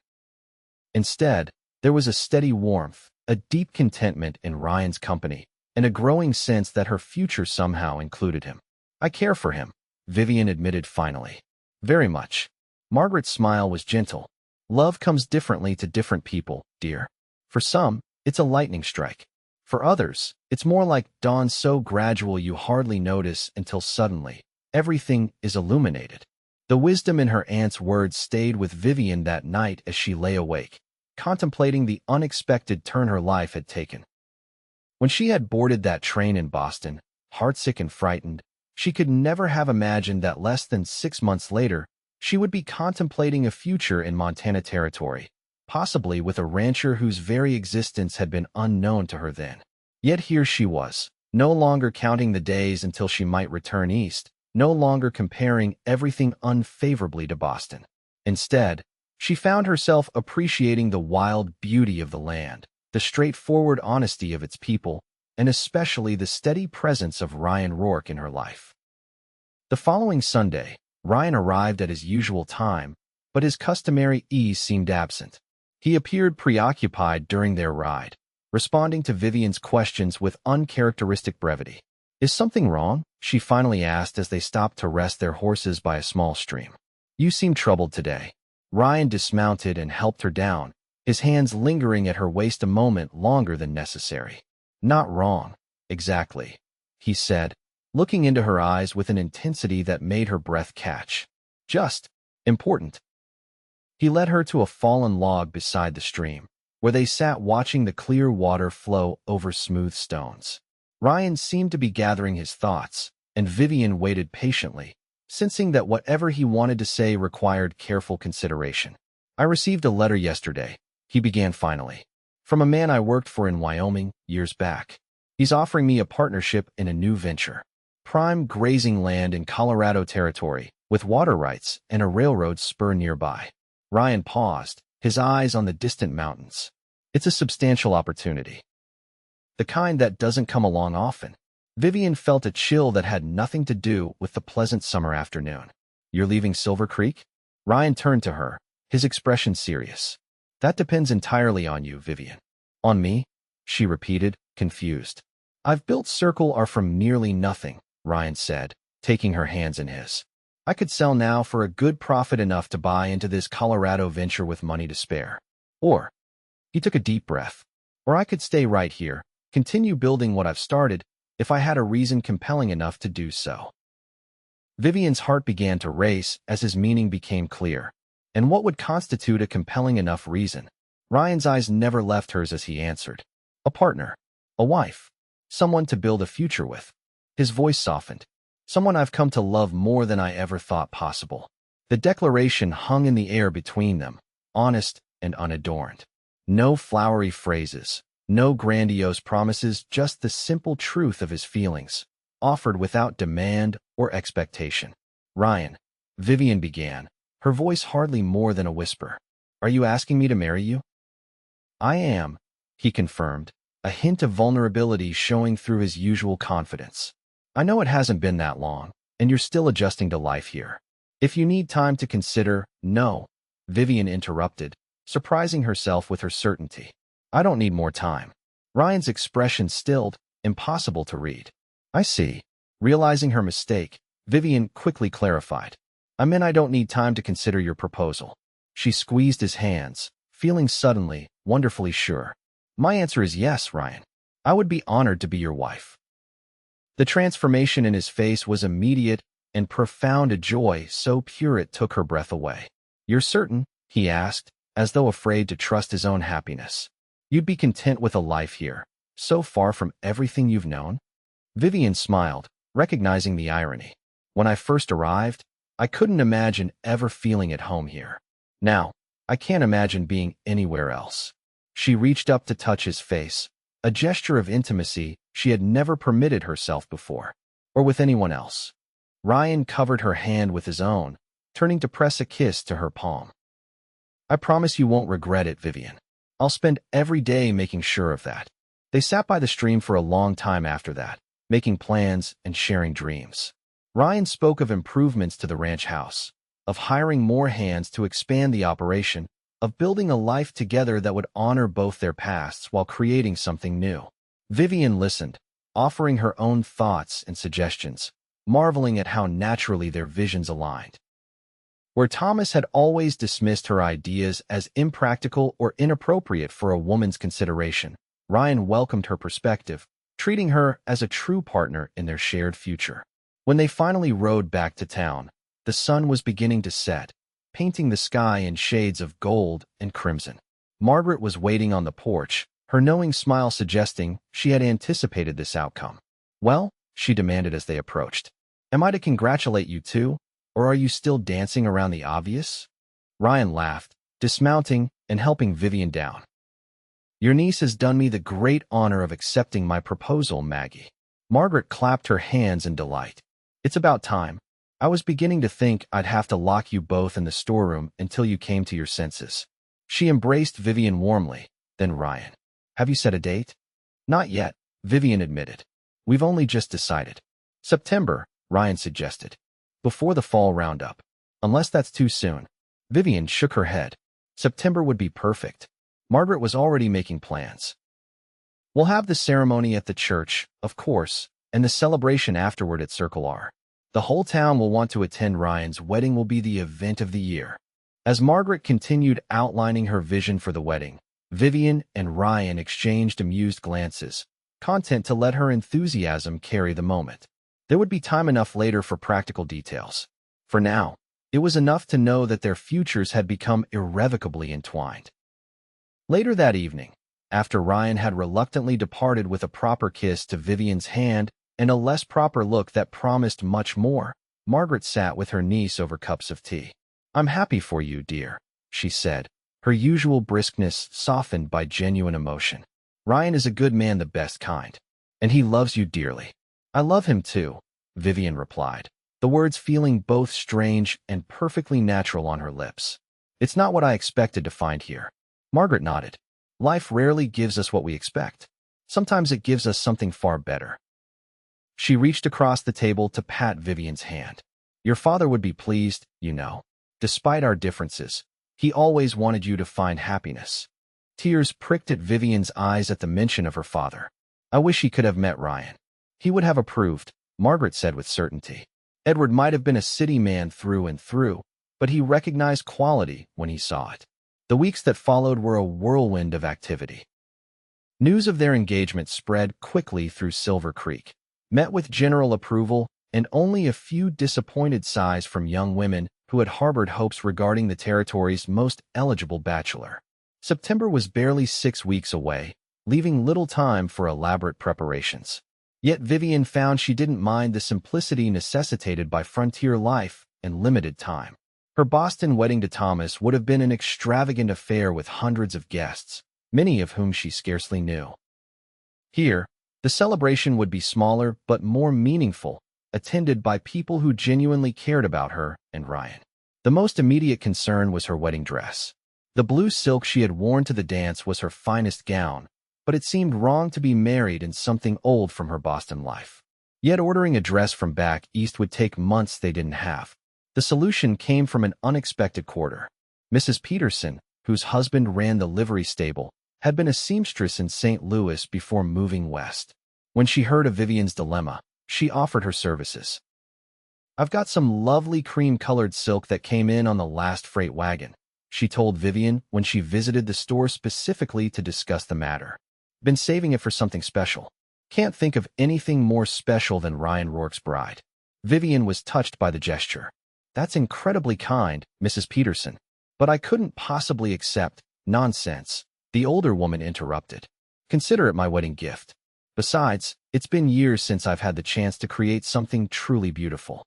Instead, there was a steady warmth, a deep contentment in Ryan's company, and a growing sense that her future somehow included him. "I care for him," Vivian admitted finally. "Very much." Margaret's smile was gentle. "Love comes differently to different people, dear. For some, it's a lightning strike. For others, it's more like dawn, so gradual you hardly notice until suddenly everything is illuminated." The wisdom in her aunt's words stayed with Vivian that night as she lay awake, contemplating the unexpected turn her life had taken. When she had boarded that train in Boston, heartsick and frightened, she could never have imagined that less than 6 months later, she would be contemplating a future in Montana territory, possibly with a rancher whose very existence had been unknown to her then. Yet here she was, no longer counting the days until she might return east, no longer comparing everything unfavorably to Boston. Instead, she found herself appreciating the wild beauty of the land, the straightforward honesty of its people, and especially the steady presence of Ryan Rourke in her life. The following Sunday, Ryan arrived at his usual time, but his customary ease seemed absent. He appeared preoccupied during their ride, responding to Vivian's questions with uncharacteristic brevity. "Is something wrong?" she finally asked as they stopped to rest their horses by a small stream. "You seem troubled today." Ryan dismounted and helped her down, his hands lingering at her waist a moment longer than necessary. "Not wrong, exactly," he said, looking into her eyes with an intensity that made her breath catch. "Just important." He led her to a fallen log beside the stream, where they sat watching the clear water flow over smooth stones. Ryan seemed to be gathering his thoughts, and Vivian waited patiently, sensing that whatever he wanted to say required careful consideration. I received a letter yesterday, he began finally, from a man I worked for in Wyoming years back. He's offering me a partnership in a new venture. Prime grazing land in Colorado territory, with water rights and a railroad spur nearby. Ryan paused, his eyes on the distant mountains. It's a substantial opportunity. The kind that doesn't come along often. Vivian felt a chill that had nothing to do with the pleasant summer afternoon. You're leaving Silver Creek? Ryan turned to her, his expression serious. That depends entirely on you, Vivian. On me? She repeated, confused. I've built Circle R from nearly nothing, Ryan said, taking her hands in his. I could sell now for a good profit enough to buy into this Colorado venture with money to spare. Or, he took a deep breath, or I could stay right here, continue building what I've started, if I had a reason compelling enough to do so. Vivian's heart began to race as his meaning became clear. And what would constitute a compelling enough reason? Ryan's eyes never left hers as he answered. A partner. A wife. Someone to build a future with. His voice softened. Someone I've come to love more than I ever thought possible. The declaration hung in the air between them, honest and unadorned. No flowery phrases, no grandiose promises, just the simple truth of his feelings, offered without demand or expectation. Ryan, Vivian began, her voice hardly more than a whisper. Are you asking me to marry you? I am, he confirmed, a hint of vulnerability showing through his usual confidence. I know it hasn't been that long, and you're still adjusting to life here. If you need time to consider, no, Vivian interrupted, surprising herself with her certainty. I don't need more time. Ryan's expression stilled, impossible to read. I see. Realizing her mistake, Vivian quickly clarified. I meant I don't need time to consider your proposal. She squeezed his hands, feeling suddenly, wonderfully sure. My answer is yes, Ryan. I would be honored to be your wife. The transformation in his face was immediate and profound, a joy so pure it took her breath away. You're certain? He asked, as though afraid to trust his own happiness. You'd be content with a life here, so far from everything you've known? Vivian smiled, recognizing the irony. When I first arrived, I couldn't imagine ever feeling at home here. Now, I can't imagine being anywhere else. She reached up to touch his face, a gesture of intimacy she had never permitted herself before, or with anyone else. Ryan covered her hand with his own, turning to press a kiss to her palm. I promise you won't regret it, Vivian. I'll spend every day making sure of that. They sat by the stream for a long time after that, making plans and sharing dreams. Ryan spoke of improvements to the ranch house, of hiring more hands to expand the operation, of building a life together that would honor both their pasts while creating something new. Vivian listened, offering her own thoughts and suggestions, marveling at how naturally their visions aligned. Where Thomas had always dismissed her ideas as impractical or inappropriate for a woman's consideration, Ryan welcomed her perspective, treating her as a true partner in their shared future. When they finally rode back to town, the sun was beginning to set, painting the sky in shades of gold and crimson. Margaret was waiting on the porch, her knowing smile suggesting she had anticipated this outcome. Well, she demanded as they approached. Am I to congratulate you too, or are you still dancing around the obvious? Ryan laughed, dismounting and helping Vivian down. Your niece has done me the great honor of accepting my proposal, Maggie. Margaret clapped her hands in delight. It's about time. I was beginning to think I'd have to lock you both in the storeroom until you came to your senses. She embraced Vivian warmly, then Ryan. Have you set a date? Not yet, Vivian admitted. We've only just decided. September, Ryan suggested. Before the fall roundup. Unless that's too soon. Vivian shook her head. September would be perfect. Margaret was already making plans. We'll have the ceremony at the church, of course, and the celebration afterward at Circle R. The whole town will want to attend. Ryan's wedding will be the event of the year. As Margaret continued outlining her vision for the wedding, Vivian and Ryan exchanged amused glances, content to let her enthusiasm carry the moment. There would be time enough later for practical details. For now, it was enough to know that their futures had become irrevocably entwined. Later that evening, After Ryan had reluctantly departed with a proper kiss to Vivian's hand and a less proper look that promised much more, Margaret sat with her niece over cups of tea. "I'm happy for you, dear," she said, her usual briskness softened by genuine emotion. "Ryan is a good man, the best kind, and he loves you dearly." "I love him too," Vivian replied, the words feeling both strange and perfectly natural on her lips. "It's not what I expected to find here." Margaret nodded. "Life rarely gives us what we expect. Sometimes it gives us something far better." She reached across the table to pat Vivian's hand. "Your father would be pleased, you know. Despite our differences, he always wanted you to find happiness." Tears pricked at Vivian's eyes at the mention of her father. "I wish he could have met Ryan. He would have approved," Margaret said with certainty. "Edward might have been a city man through and through, but he recognized quality when he saw it." The weeks that followed were a whirlwind of activity. News of their engagement spread quickly through Silver Creek, met with general approval and only a few disappointed sighs from young women who had harbored hopes regarding the territory's most eligible bachelor. September was barely 6 weeks away, leaving little time for elaborate preparations. Yet Vivian found she didn't mind the simplicity necessitated by frontier life and limited time. Her Boston wedding to Thomas would have been an extravagant affair with hundreds of guests, many of whom she scarcely knew. Here, the celebration would be smaller but more meaningful, attended by people who genuinely cared about her and Ryan. The most immediate concern was her wedding dress. The blue silk she had worn to the dance was her finest gown, but it seemed wrong to be married in something old from her Boston life. Yet ordering a dress from back east would take months they didn't have. The solution came from an unexpected quarter. Mrs. Peterson, whose husband ran the livery stable, had been a seamstress in St. Louis before moving west. When she heard of Vivian's dilemma, she offered her services. "I've got some lovely cream-colored silk that came in on the last freight wagon," she told Vivian when she visited the store specifically to discuss the matter. "Been saving it for something special. Can't think of anything more special than Ryan Rourke's bride." Vivian was touched by the gesture. "That's incredibly kind, Mrs. Peterson, but I couldn't possibly accept." "Nonsense," the older woman interrupted. "Consider it my wedding gift. Besides, it's been years since I've had the chance to create something truly beautiful.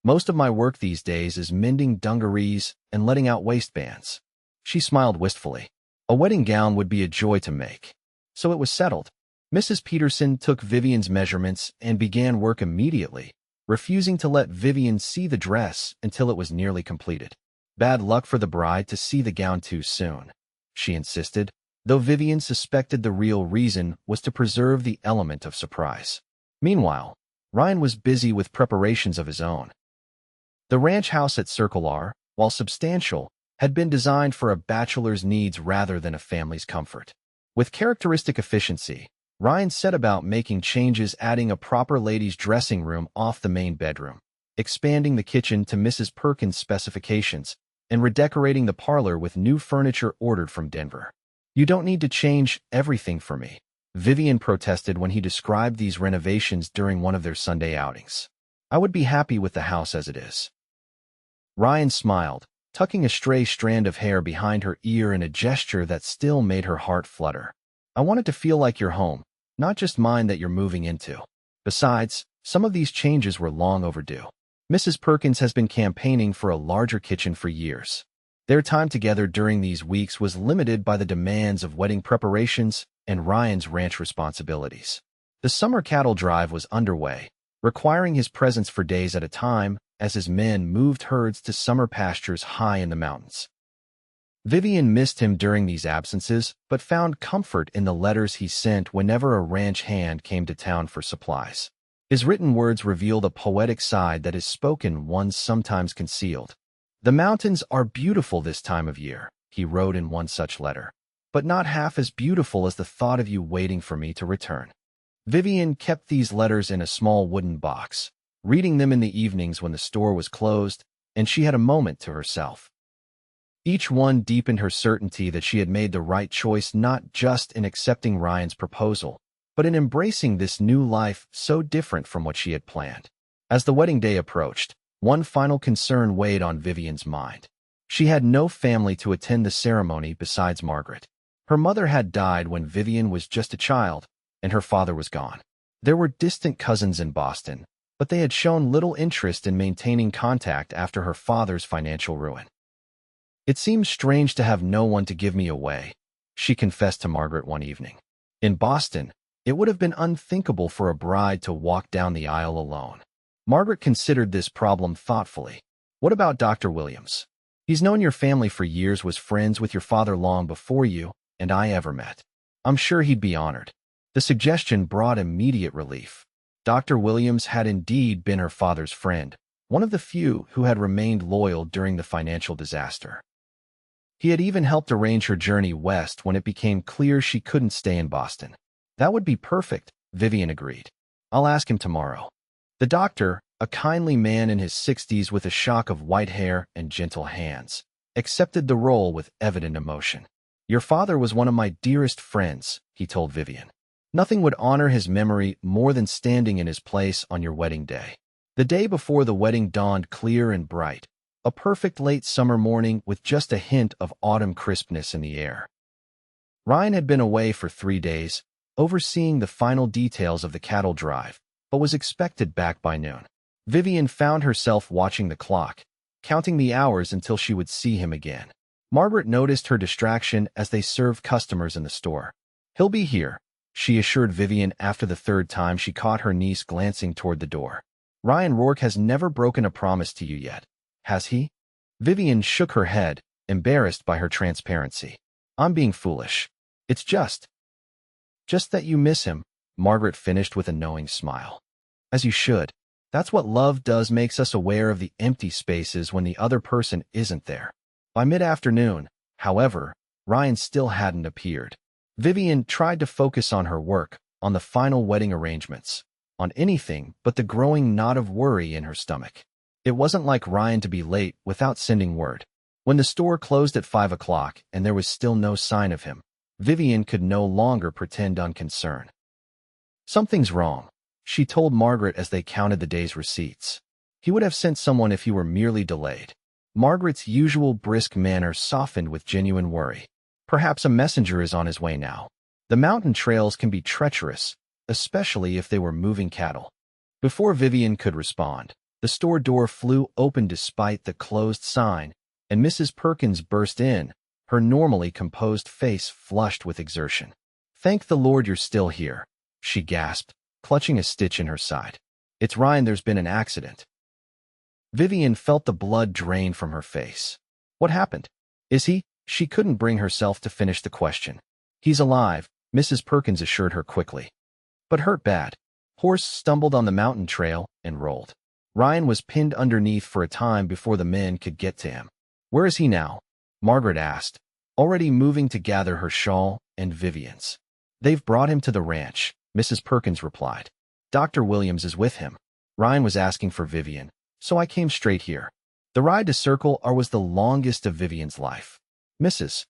Most of my work these days is mending dungarees and letting out waistbands." She smiled wistfully. A wedding gown would be a joy to make. So it was settled. Mrs. Peterson took Vivian's measurements and began work immediately, refusing to let Vivian see the dress until it was nearly completed. "Bad luck for the bride to see the gown too soon," she insisted, though Vivian suspected the real reason was to preserve the element of surprise. Meanwhile, Ryan was busy with preparations of his own. The ranch house at Circle R, while substantial, had been designed for a bachelor's needs rather than a family's comfort. With characteristic efficiency, Ryan set about making changes, adding a proper ladies' dressing room off the main bedroom, expanding the kitchen to Mrs. Perkins' specifications, and redecorating the parlor with new furniture ordered from Denver. "You don't need to change everything for me," Vivian protested when he described these renovations during one of their Sunday outings. "I would be happy with the house as it is." Ryan smiled, tucking a stray strand of hair behind her ear in a gesture that still made her heart flutter. "I want it to feel like your home, not just mine that you're moving into. Besides, some of these changes were long overdue. Mrs. Perkins has been campaigning for a larger kitchen for years." Their time together during these weeks was limited by the demands of wedding preparations and Ryan's ranch responsibilities. The summer cattle drive was underway, requiring his presence for days at a time as his men moved herds to summer pastures high in the mountains. Vivian missed him during these absences, but found comfort in the letters he sent whenever a ranch hand came to town for supplies. His written words revealed a poetic side that his spoken ones sometimes concealed. "The mountains are beautiful this time of year," he wrote in one such letter, "but not half as beautiful as the thought of you waiting for me to return." Vivian kept these letters in a small wooden box, reading them in the evenings when the store was closed and she had a moment to herself. Each one deepened her certainty that she had made the right choice, not just in accepting Ryan's proposal, but in embracing this new life so different from what she had planned. As the wedding day approached, one final concern weighed on Vivian's mind. She had no family to attend the ceremony besides Margaret. Her mother had died when Vivian was just a child, and her father was gone. There were distant cousins in Boston, but they had shown little interest in maintaining contact after her father's financial ruin. "It seems strange to have no one to give me away," she confessed to Margaret one evening. In Boston, it would have been unthinkable for a bride to walk down the aisle alone. Margaret considered this problem thoughtfully. "What about Dr. Williams? He's known your family for years, was friends with your father long before you and I ever met. I'm sure he'd be honored." The suggestion brought immediate relief. Dr. Williams had indeed been her father's friend, one of the few who had remained loyal during the financial disaster. He had even helped arrange her journey west when it became clear she couldn't stay in Boston. "That would be perfect," Vivian agreed. "I'll ask him tomorrow." The doctor, a kindly man in his 60s with a shock of white hair and gentle hands, accepted the role with evident emotion. "Your father was one of my dearest friends," he told Vivian. "Nothing would honor his memory more than standing in his place on your wedding day." The day before the wedding dawned clear and bright, a perfect late summer morning with just a hint of autumn crispness in the air. Ryan had been away for 3 days, overseeing the final details of the cattle drive, but was expected back by noon. Vivian found herself watching the clock, counting the hours until she would see him again. Margaret noticed her distraction as they served customers in the store. "He'll be here," she assured Vivian after the third time she caught her niece glancing toward the door. "Ryan Rourke has never broken a promise to you yet, has he?" Vivian shook her head, embarrassed by her transparency. "I'm being foolish. It's just that you miss him," Margaret finished with a knowing smile. "As you should. That's what love does, makes us aware of the empty spaces when the other person isn't there." By mid-afternoon, however, Ryan still hadn't appeared. Vivian tried to focus on her work, on the final wedding arrangements, on anything but the growing knot of worry in her stomach. It wasn't like Ryan to be late without sending word. When the store closed at 5 o'clock and there was still no sign of him, Vivian could no longer pretend unconcerned. "Something's wrong," she told Margaret as they counted the day's receipts. "He would have sent someone if he were merely delayed." Margaret's usual brisk manner softened with genuine worry. "Perhaps a messenger is on his way now. The mountain trails can be treacherous, especially if they were moving cattle." Before Vivian could respond, the store door flew open despite the closed sign, and Mrs. Perkins burst in, her normally composed face flushed with exertion. "Thank the Lord you're still here," she gasped, clutching a stitch in her side. "It's Ryan, there's been an accident." Vivian felt the blood drain from her face. "What happened? Is he?" She couldn't bring herself to finish the question. "He's alive," Mrs. Perkins assured her quickly. "But hurt bad. Horse stumbled on the mountain trail and rolled. Ryan was pinned underneath for a time before the men could get to him." "Where is he now?" Margaret asked, already moving to gather her shawl and Vivian's. "They've brought him to the ranch," Mrs. Perkins replied. "Dr. Williams is with him. Ryan was asking for Vivian, so I came straight here." The ride to Circle R was the longest of Vivian's life. Mrs.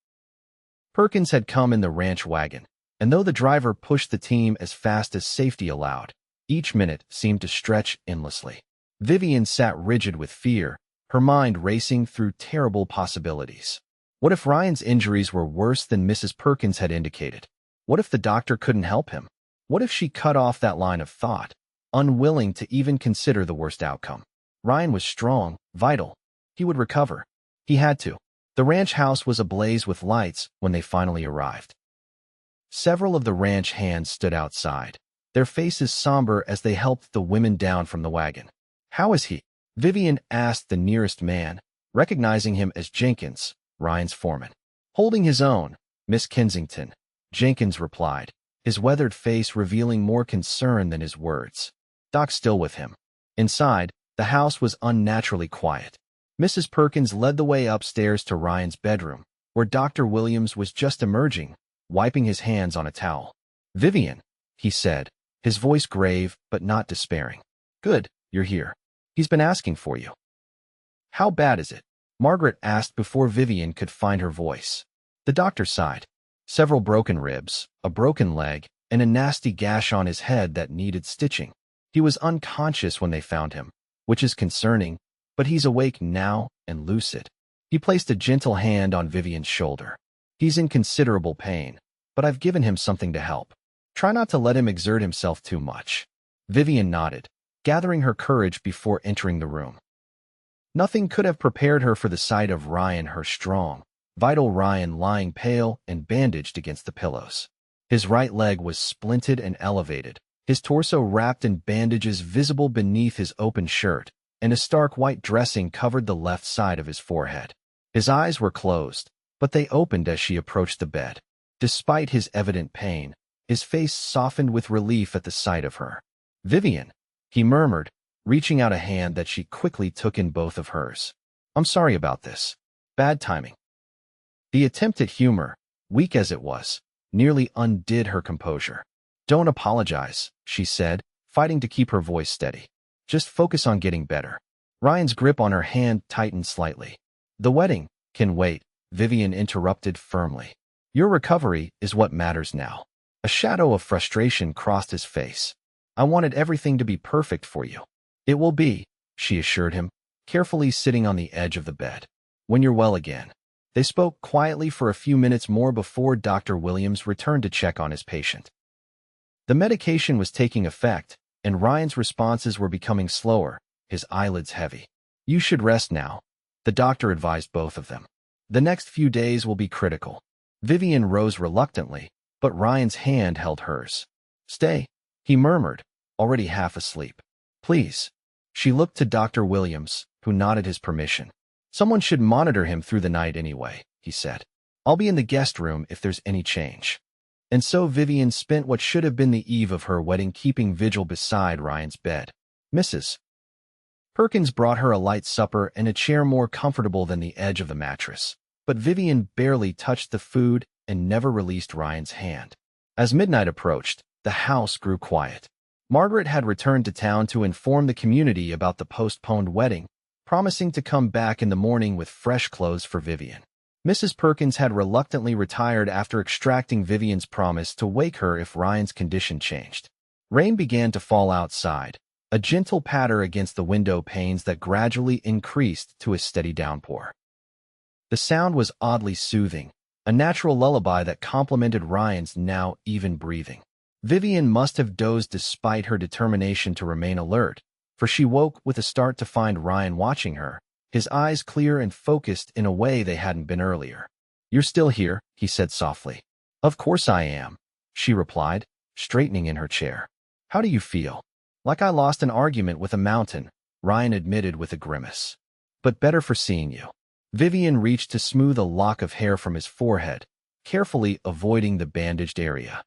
Perkins had come in the ranch wagon, and though the driver pushed the team as fast as safety allowed, each minute seemed to stretch endlessly. Vivian sat rigid with fear, her mind racing through terrible possibilities. What if Ryan's injuries were worse than Mrs. Perkins had indicated? What if the doctor couldn't help him? What if she cut off that line of thought, unwilling to even consider the worst outcome? Ryan was strong, vital. He would recover. He had to. The ranch house was ablaze with lights when they finally arrived. Several of the ranch hands stood outside, their faces somber as they helped the women down from the wagon. "How is he?" Vivian asked the nearest man, recognizing him as Jenkins, Ryan's foreman. "Holding his own, Miss Kensington," Jenkins replied, his weathered face revealing more concern than his words. "Doc's still with him." Inside, the house was unnaturally quiet. Mrs. Perkins led the way upstairs to Ryan's bedroom, where Dr. Williams was just emerging, wiping his hands on a towel. "Vivian," he said, his voice grave but not despairing. "Good, you're here. He's been asking for you." "How bad is it?" Margaret asked before Vivian could find her voice. The doctor sighed. "Several broken ribs, a broken leg, and a nasty gash on his head that needed stitching. He was unconscious when they found him, which is concerning, but he's awake now and lucid." He placed a gentle hand on Vivian's shoulder. He's in considerable pain, but I've given him something to help. Try not to let him exert himself too much." Vivian nodded, gathering her courage before entering the room. Nothing could have prepared her for the sight of Ryan, her strong, vital Ryan, lying pale and bandaged against the pillows. His right leg was splinted and elevated, his torso wrapped in bandages visible beneath his open shirt, and a stark white dressing covered the left side of his forehead. His eyes were closed, but they opened as she approached the bed. Despite his evident pain, his face softened with relief at the sight of her. "Vivian," he murmured, reaching out a hand that she quickly took in both of hers. "I'm sorry about this. Bad timing." The attempt at humor, weak as it was, nearly undid her composure. "Don't apologize," she said, fighting to keep her voice steady. "Just focus on getting better." Ryan's grip on her hand tightened slightly. "The wedding can wait," Vivian interrupted firmly. "Your recovery is what matters now." A shadow of frustration crossed his face. "I wanted everything to be perfect for you." "It will be," she assured him, carefully sitting on the edge of the bed. "When you're well again." They spoke quietly for a few minutes more before Dr. Williams returned to check on his patient. The medication was taking effect, and Ryan's responses were becoming slower, his eyelids heavy. "You should rest now," the doctor advised both of them. "The next few days will be critical." Vivian rose reluctantly, but Ryan's hand held hers. "Stay," he murmured, already half asleep. "Please." She looked to Dr. Williams, who nodded his permission. "Someone should monitor him through the night anyway," he said. "I'll be in the guest room if there's any change." And so Vivian spent what should have been the eve of her wedding keeping vigil beside Ryan's bed. Mrs. Perkins brought her a light supper and a chair more comfortable than the edge of the mattress, but Vivian barely touched the food and never released Ryan's hand. As midnight approached, the house grew quiet. Margaret had returned to town to inform the community about the postponed wedding, promising to come back in the morning with fresh clothes for Vivian. Mrs. Perkins had reluctantly retired after extracting Vivian's promise to wake her if Ryan's condition changed. Rain began to fall outside, a gentle patter against the window panes that gradually increased to a steady downpour. The sound was oddly soothing, a natural lullaby that complemented Ryan's now even breathing. Vivian must have dozed despite her determination to remain alert, for she woke with a start to find Ryan watching her, his eyes clear and focused in a way they hadn't been earlier. "You're still here," he said softly. "Of course I am," she replied, straightening in her chair. "How do you feel?" "Like I lost an argument with a mountain," Ryan admitted with a grimace. "But better for seeing you." Vivian reached to smooth a lock of hair from his forehead, carefully avoiding the bandaged area.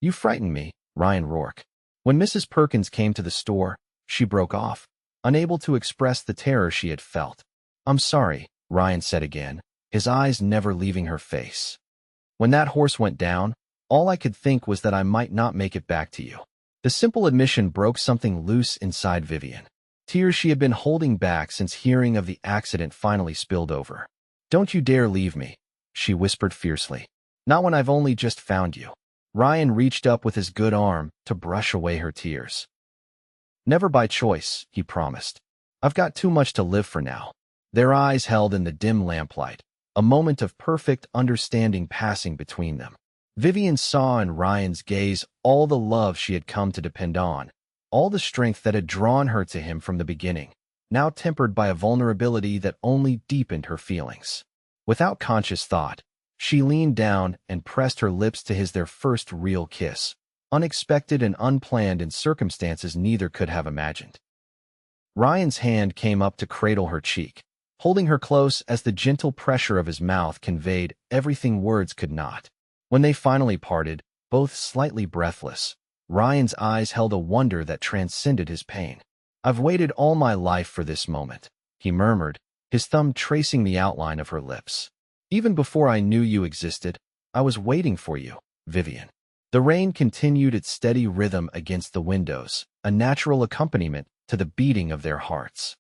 "You frightened me, Ryan Rourke." When Mrs. Perkins came to the store, she broke off, unable to express the terror she had felt. "I'm sorry," Ryan said again, his eyes never leaving her face. "When that horse went down, all I could think was that I might not make it back to you." The simple admission broke something loose inside Vivian. Tears she had been holding back since hearing of the accident finally spilled over. "Don't you dare leave me," she whispered fiercely. "Not when I've only just found you." Ryan reached up with his good arm to brush away her tears. "Never by choice," he promised. "I've got too much to live for now." Their eyes held in the dim lamplight, a moment of perfect understanding passing between them. Vivian saw in Ryan's gaze all the love she had come to depend on, all the strength that had drawn her to him from the beginning, now tempered by a vulnerability that only deepened her feelings. Without conscious thought, she leaned down and pressed her lips to his their first real kiss, unexpected and unplanned in circumstances neither could have imagined. Ryan's hand came up to cradle her cheek, holding her close as the gentle pressure of his mouth conveyed everything words could not. When they finally parted, both slightly breathless, Ryan's eyes held a wonder that transcended his pain. "I've waited all my life for this moment," he murmured, his thumb tracing the outline of her lips. "Even before I knew you existed, I was waiting for you, Vivian." The rain continued its steady rhythm against the windows, a natural accompaniment to the beating of their hearts.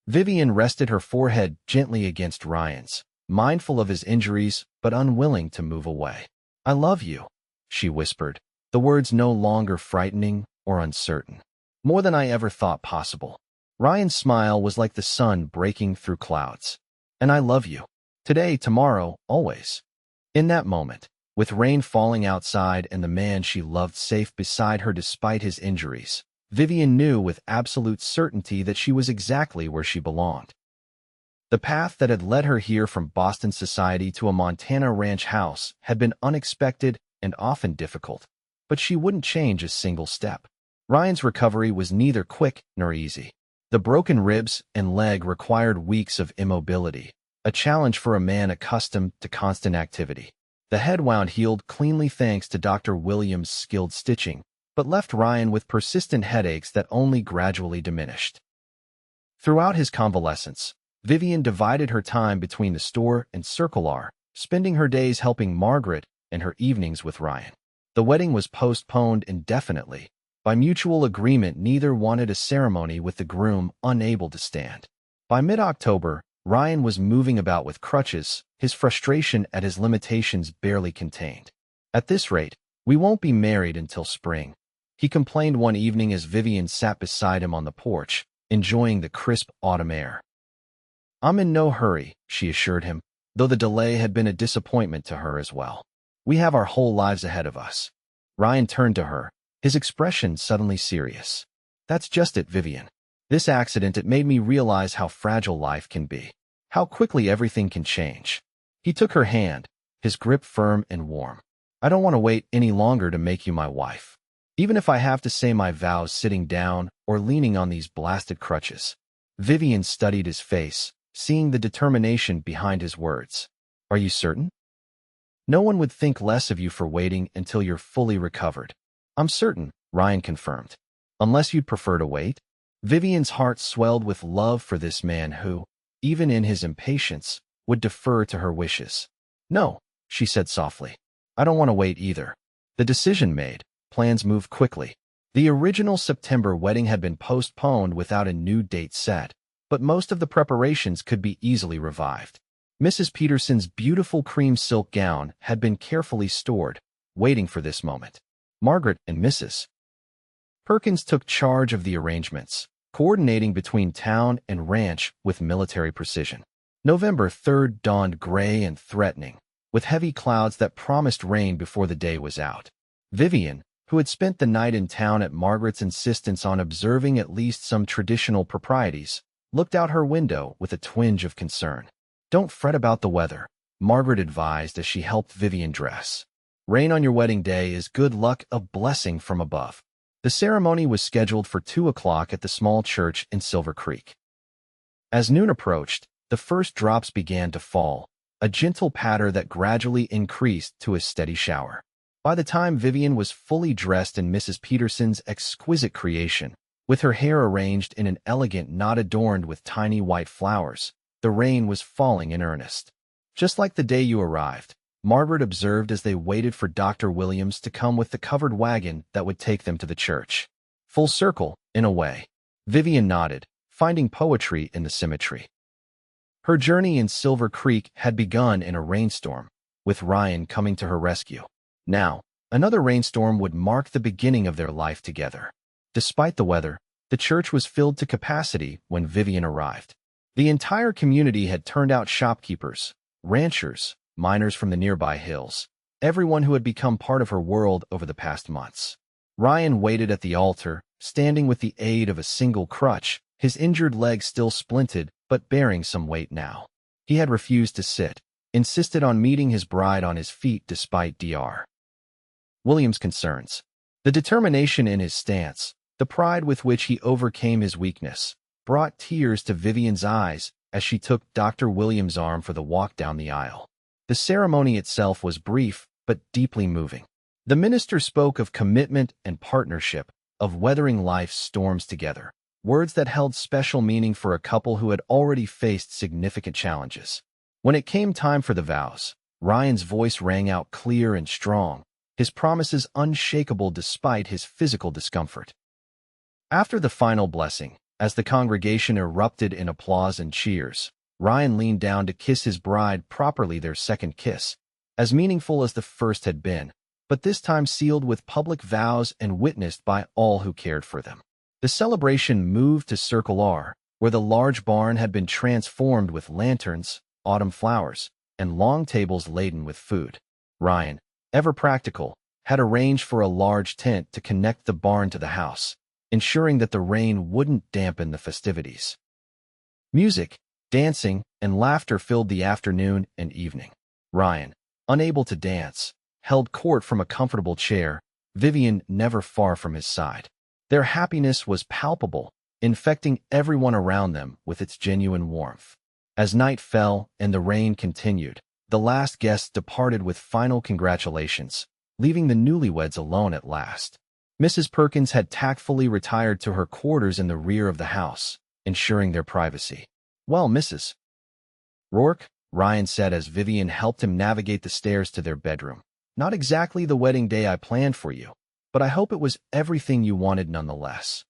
Vivian rested her forehead gently against Ryan's, mindful of his injuries but unwilling to move away. "I love you," she whispered, the words no longer frightening or uncertain. "More than I ever thought possible." Ryan's smile was like the sun breaking through clouds. "And I love you." Today, tomorrow, always. In that moment, with rain falling outside and the man she loved safe beside her despite his injuries, Vivian knew with absolute certainty that she was exactly where she belonged. The path that had led her here from Boston society to a Montana ranch house had been unexpected and often difficult, but she wouldn't change a single step. Ryan's recovery was neither quick nor easy. The broken ribs and leg required weeks of immobility, a challenge for a man accustomed to constant activity. The head wound healed cleanly thanks to Dr. Williams' skilled stitching, but left Ryan with persistent headaches that only gradually diminished. Throughout his convalescence, Vivian divided her time between the store and Circle R, spending her days helping Margaret and her evenings with Ryan. The wedding was postponed indefinitely. By mutual agreement, neither wanted a ceremony with the groom unable to stand. By mid-October, Ryan was moving about with crutches, his frustration at his limitations barely contained. "At this rate, we won't be married until spring," he complained one evening as Vivian sat beside him on the porch, enjoying the crisp autumn air. "I'm in no hurry," she assured him, though the delay had been a disappointment to her as well. "We have our whole lives ahead of us." Ryan turned to her, his expression suddenly serious. "That's just it, Vivian. This accident, it made me realize how fragile life can be, how quickly everything can change." He took her hand, his grip firm and warm. "I don't want to wait any longer to make you my wife, even if I have to say my vows sitting down or leaning on these blasted crutches." Vivian studied his face, seeing the determination behind his words. "Are you certain?" "No one would think less of you for waiting until you're fully recovered." "I'm certain," Ryan confirmed. "Unless you'd prefer to wait?" Vivian's heart swelled with love for this man who, even in his impatience, would defer to her wishes. "No," she said softly. "I don't want to wait either." The decision made, plans moved quickly. The original September wedding had been postponed without a new date set, but most of the preparations could be easily revived. Mrs. Peterson's beautiful cream silk gown had been carefully stored, waiting for this moment. Margaret and Mrs. Perkins took charge of the arrangements, coordinating between town and ranch with military precision. November 3rd dawned gray and threatening, with heavy clouds that promised rain before the day was out. Vivian, who had spent the night in town at Margaret's insistence on observing at least some traditional proprieties, looked out her window with a twinge of concern. "Don't fret about the weather," Margaret advised as she helped Vivian dress. "Rain on your wedding day is good luck, a blessing from above." The ceremony was scheduled for 2 o'clock at the small church in Silver Creek. As noon approached, the first drops began to fall, a gentle patter that gradually increased to a steady shower. By the time Vivian was fully dressed in Mrs. Peterson's exquisite creation, with her hair arranged in an elegant knot adorned with tiny white flowers, the rain was falling in earnest. "Just like the day you arrived," Margaret observed as they waited for Dr. Williams to come with the covered wagon that would take them to the church. "Full circle, in a way." Vivian nodded, finding poetry in the symmetry. Her journey in Silver Creek had begun in a rainstorm, with Ryan coming to her rescue. Now, another rainstorm would mark the beginning of their life together. Despite the weather, the church was filled to capacity when Vivian arrived. The entire community had turned out shopkeepers, ranchers, miners from the nearby hills, everyone who had become part of her world over the past months. Ryan waited at the altar, standing with the aid of a single crutch, his injured leg still splinted but bearing some weight now. He had refused to sit, insisted on meeting his bride on his feet despite Dr. Williams' concerns. The determination in his stance, the pride with which he overcame his weakness, brought tears to Vivian's eyes as she took Dr. Williams' arm for the walk down the aisle. The ceremony itself was brief but deeply moving. The minister spoke of commitment and partnership, of weathering life's storms together, words that held special meaning for a couple who had already faced significant challenges. When it came time for the vows, Ryan's voice rang out clear and strong, his promises unshakable despite his physical discomfort. After the final blessing, as the congregation erupted in applause and cheers, Ryan leaned down to kiss his bride properly, their second kiss, as meaningful as the first had been, but this time sealed with public vows and witnessed by all who cared for them. The celebration moved to Circle R, where the large barn had been transformed with lanterns, autumn flowers, and long tables laden with food. Ryan, ever practical, had arranged for a large tent to connect the barn to the house, ensuring that the rain wouldn't dampen the festivities. Music, dancing, and laughter filled the afternoon and evening. Ryan, unable to dance, held court from a comfortable chair, Vivian never far from his side. Their happiness was palpable, infecting everyone around them with its genuine warmth. As night fell and the rain continued, the last guests departed with final congratulations, leaving the newlyweds alone at last. Mrs. Perkins had tactfully retired to her quarters in the rear of the house, ensuring their privacy. "Well, Mrs. Rourke," Ryan said as Vivian helped him navigate the stairs to their bedroom. "Not exactly the wedding day I planned for you, but I hope it was everything you wanted nonetheless."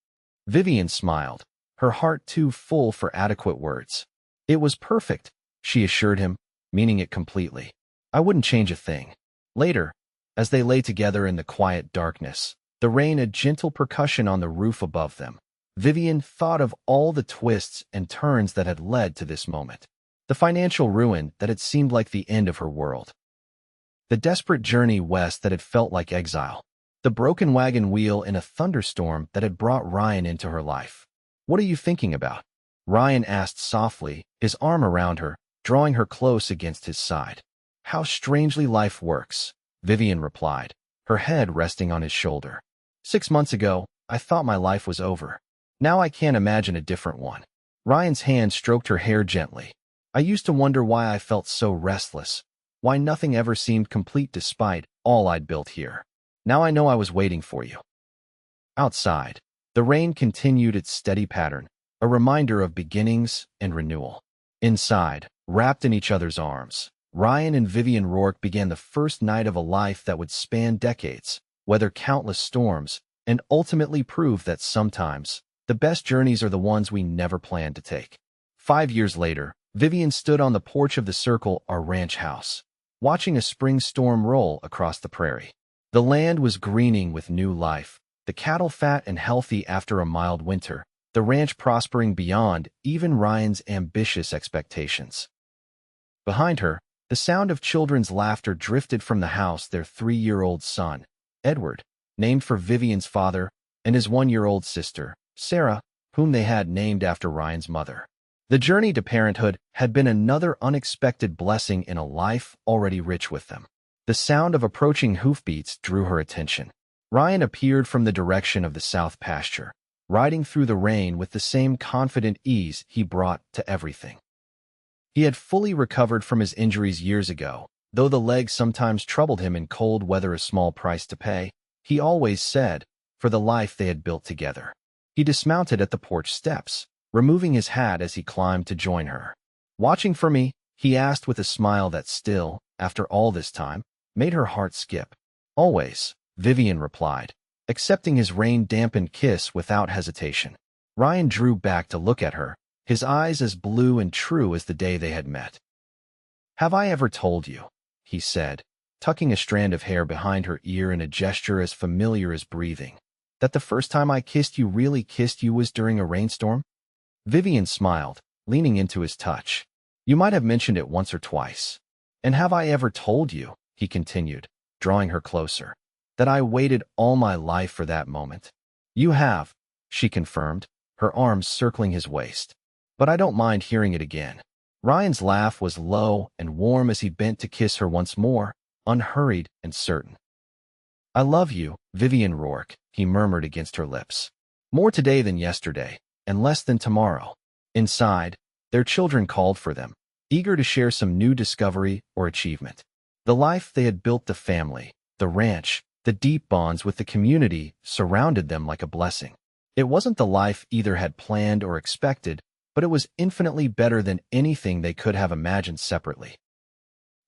Vivian smiled, her heart too full for adequate words. "It was perfect," she assured him, meaning it completely. "I wouldn't change a thing." Later, as they lay together in the quiet darkness, the rain a gentle percussion on the roof above them, Vivian thought of all the twists and turns that had led to this moment. The financial ruin that had seemed like the end of her world. The desperate journey west that had felt like exile. The broken wagon wheel in a thunderstorm that had brought Ryan into her life. "What are you thinking about?" Ryan asked softly, his arm around her, drawing her close against his side. "How strangely life works," Vivian replied, her head resting on his shoulder. "6 months ago, I thought my life was over. Now I can't imagine a different one." Ryan's hand stroked her hair gently. "I used to wonder why I felt so restless, why nothing ever seemed complete despite all I'd built here. Now I know I was waiting for you." Outside, the rain continued its steady pattern, a reminder of beginnings and renewal. Inside, wrapped in each other's arms, Ryan and Vivian Rourke began the first night of a life that would span decades, weather countless storms, and ultimately prove that sometimes, the best journeys are the ones we never planned to take. 5 years later, Vivian stood on the porch of the Circle, our ranch house, watching a spring storm roll across the prairie. The land was greening with new life, the cattle fat and healthy after a mild winter, the ranch prospering beyond even Ryan's ambitious expectations. Behind her, the sound of children's laughter drifted from the house, their 3-year-old son, Edward, named for Vivian's father, and his 1-year-old sister, Sarah, whom they had named after Ryan's mother. The journey to parenthood had been another unexpected blessing in a life already rich with them. The sound of approaching hoofbeats drew her attention. Ryan appeared from the direction of the south pasture, riding through the rain with the same confident ease he brought to everything. He had fully recovered from his injuries years ago, though the legs sometimes troubled him in cold weather, a small price to pay, he always said, for the life they had built together. He dismounted at the porch steps, removing his hat as he climbed to join her. "Watching for me?" he asked with a smile that still, after all this time, made her heart skip. "Always," Vivian replied, accepting his rain-dampened kiss without hesitation. Ryan drew back to look at her, his eyes as blue and true as the day they had met. "Have I ever told you?" he said, tucking a strand of hair behind her ear in a gesture as familiar as breathing, "that the first time I kissed you, really kissed you, was during a rainstorm?" Vivian smiled, leaning into his touch. "You might have mentioned it once or twice." "And have I ever told you," he continued, drawing her closer, "that I waited all my life for that moment?" "You have," she confirmed, her arms circling his waist. "But I don't mind hearing it again." Ryan's laugh was low and warm as he bent to kiss her once more, unhurried and certain. "I love you, Vivian Rourke," he murmured against her lips. "More today than yesterday, and less than tomorrow." Inside, their children called for them, eager to share some new discovery or achievement. The life they had built, the family, the ranch, the deep bonds with the community surrounded them like a blessing. It wasn't the life either had planned or expected, but it was infinitely better than anything they could have imagined separately.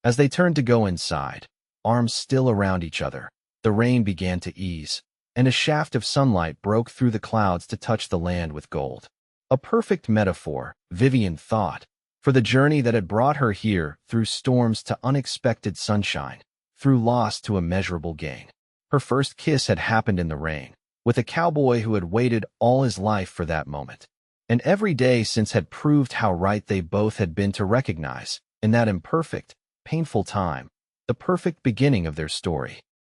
As they turned to go inside, arms still around each other, the rain began to ease, and a shaft of sunlight broke through the clouds to touch the land with gold. A perfect metaphor, Vivian thought, for the journey that had brought her here, through storms to unexpected sunshine, through loss to immeasurable gain. Her first kiss had happened in the rain, with a cowboy who had waited all his life for that moment. And every day since had proved how right they both had been to recognize, in that imperfect, painful time, the perfect beginning of their story.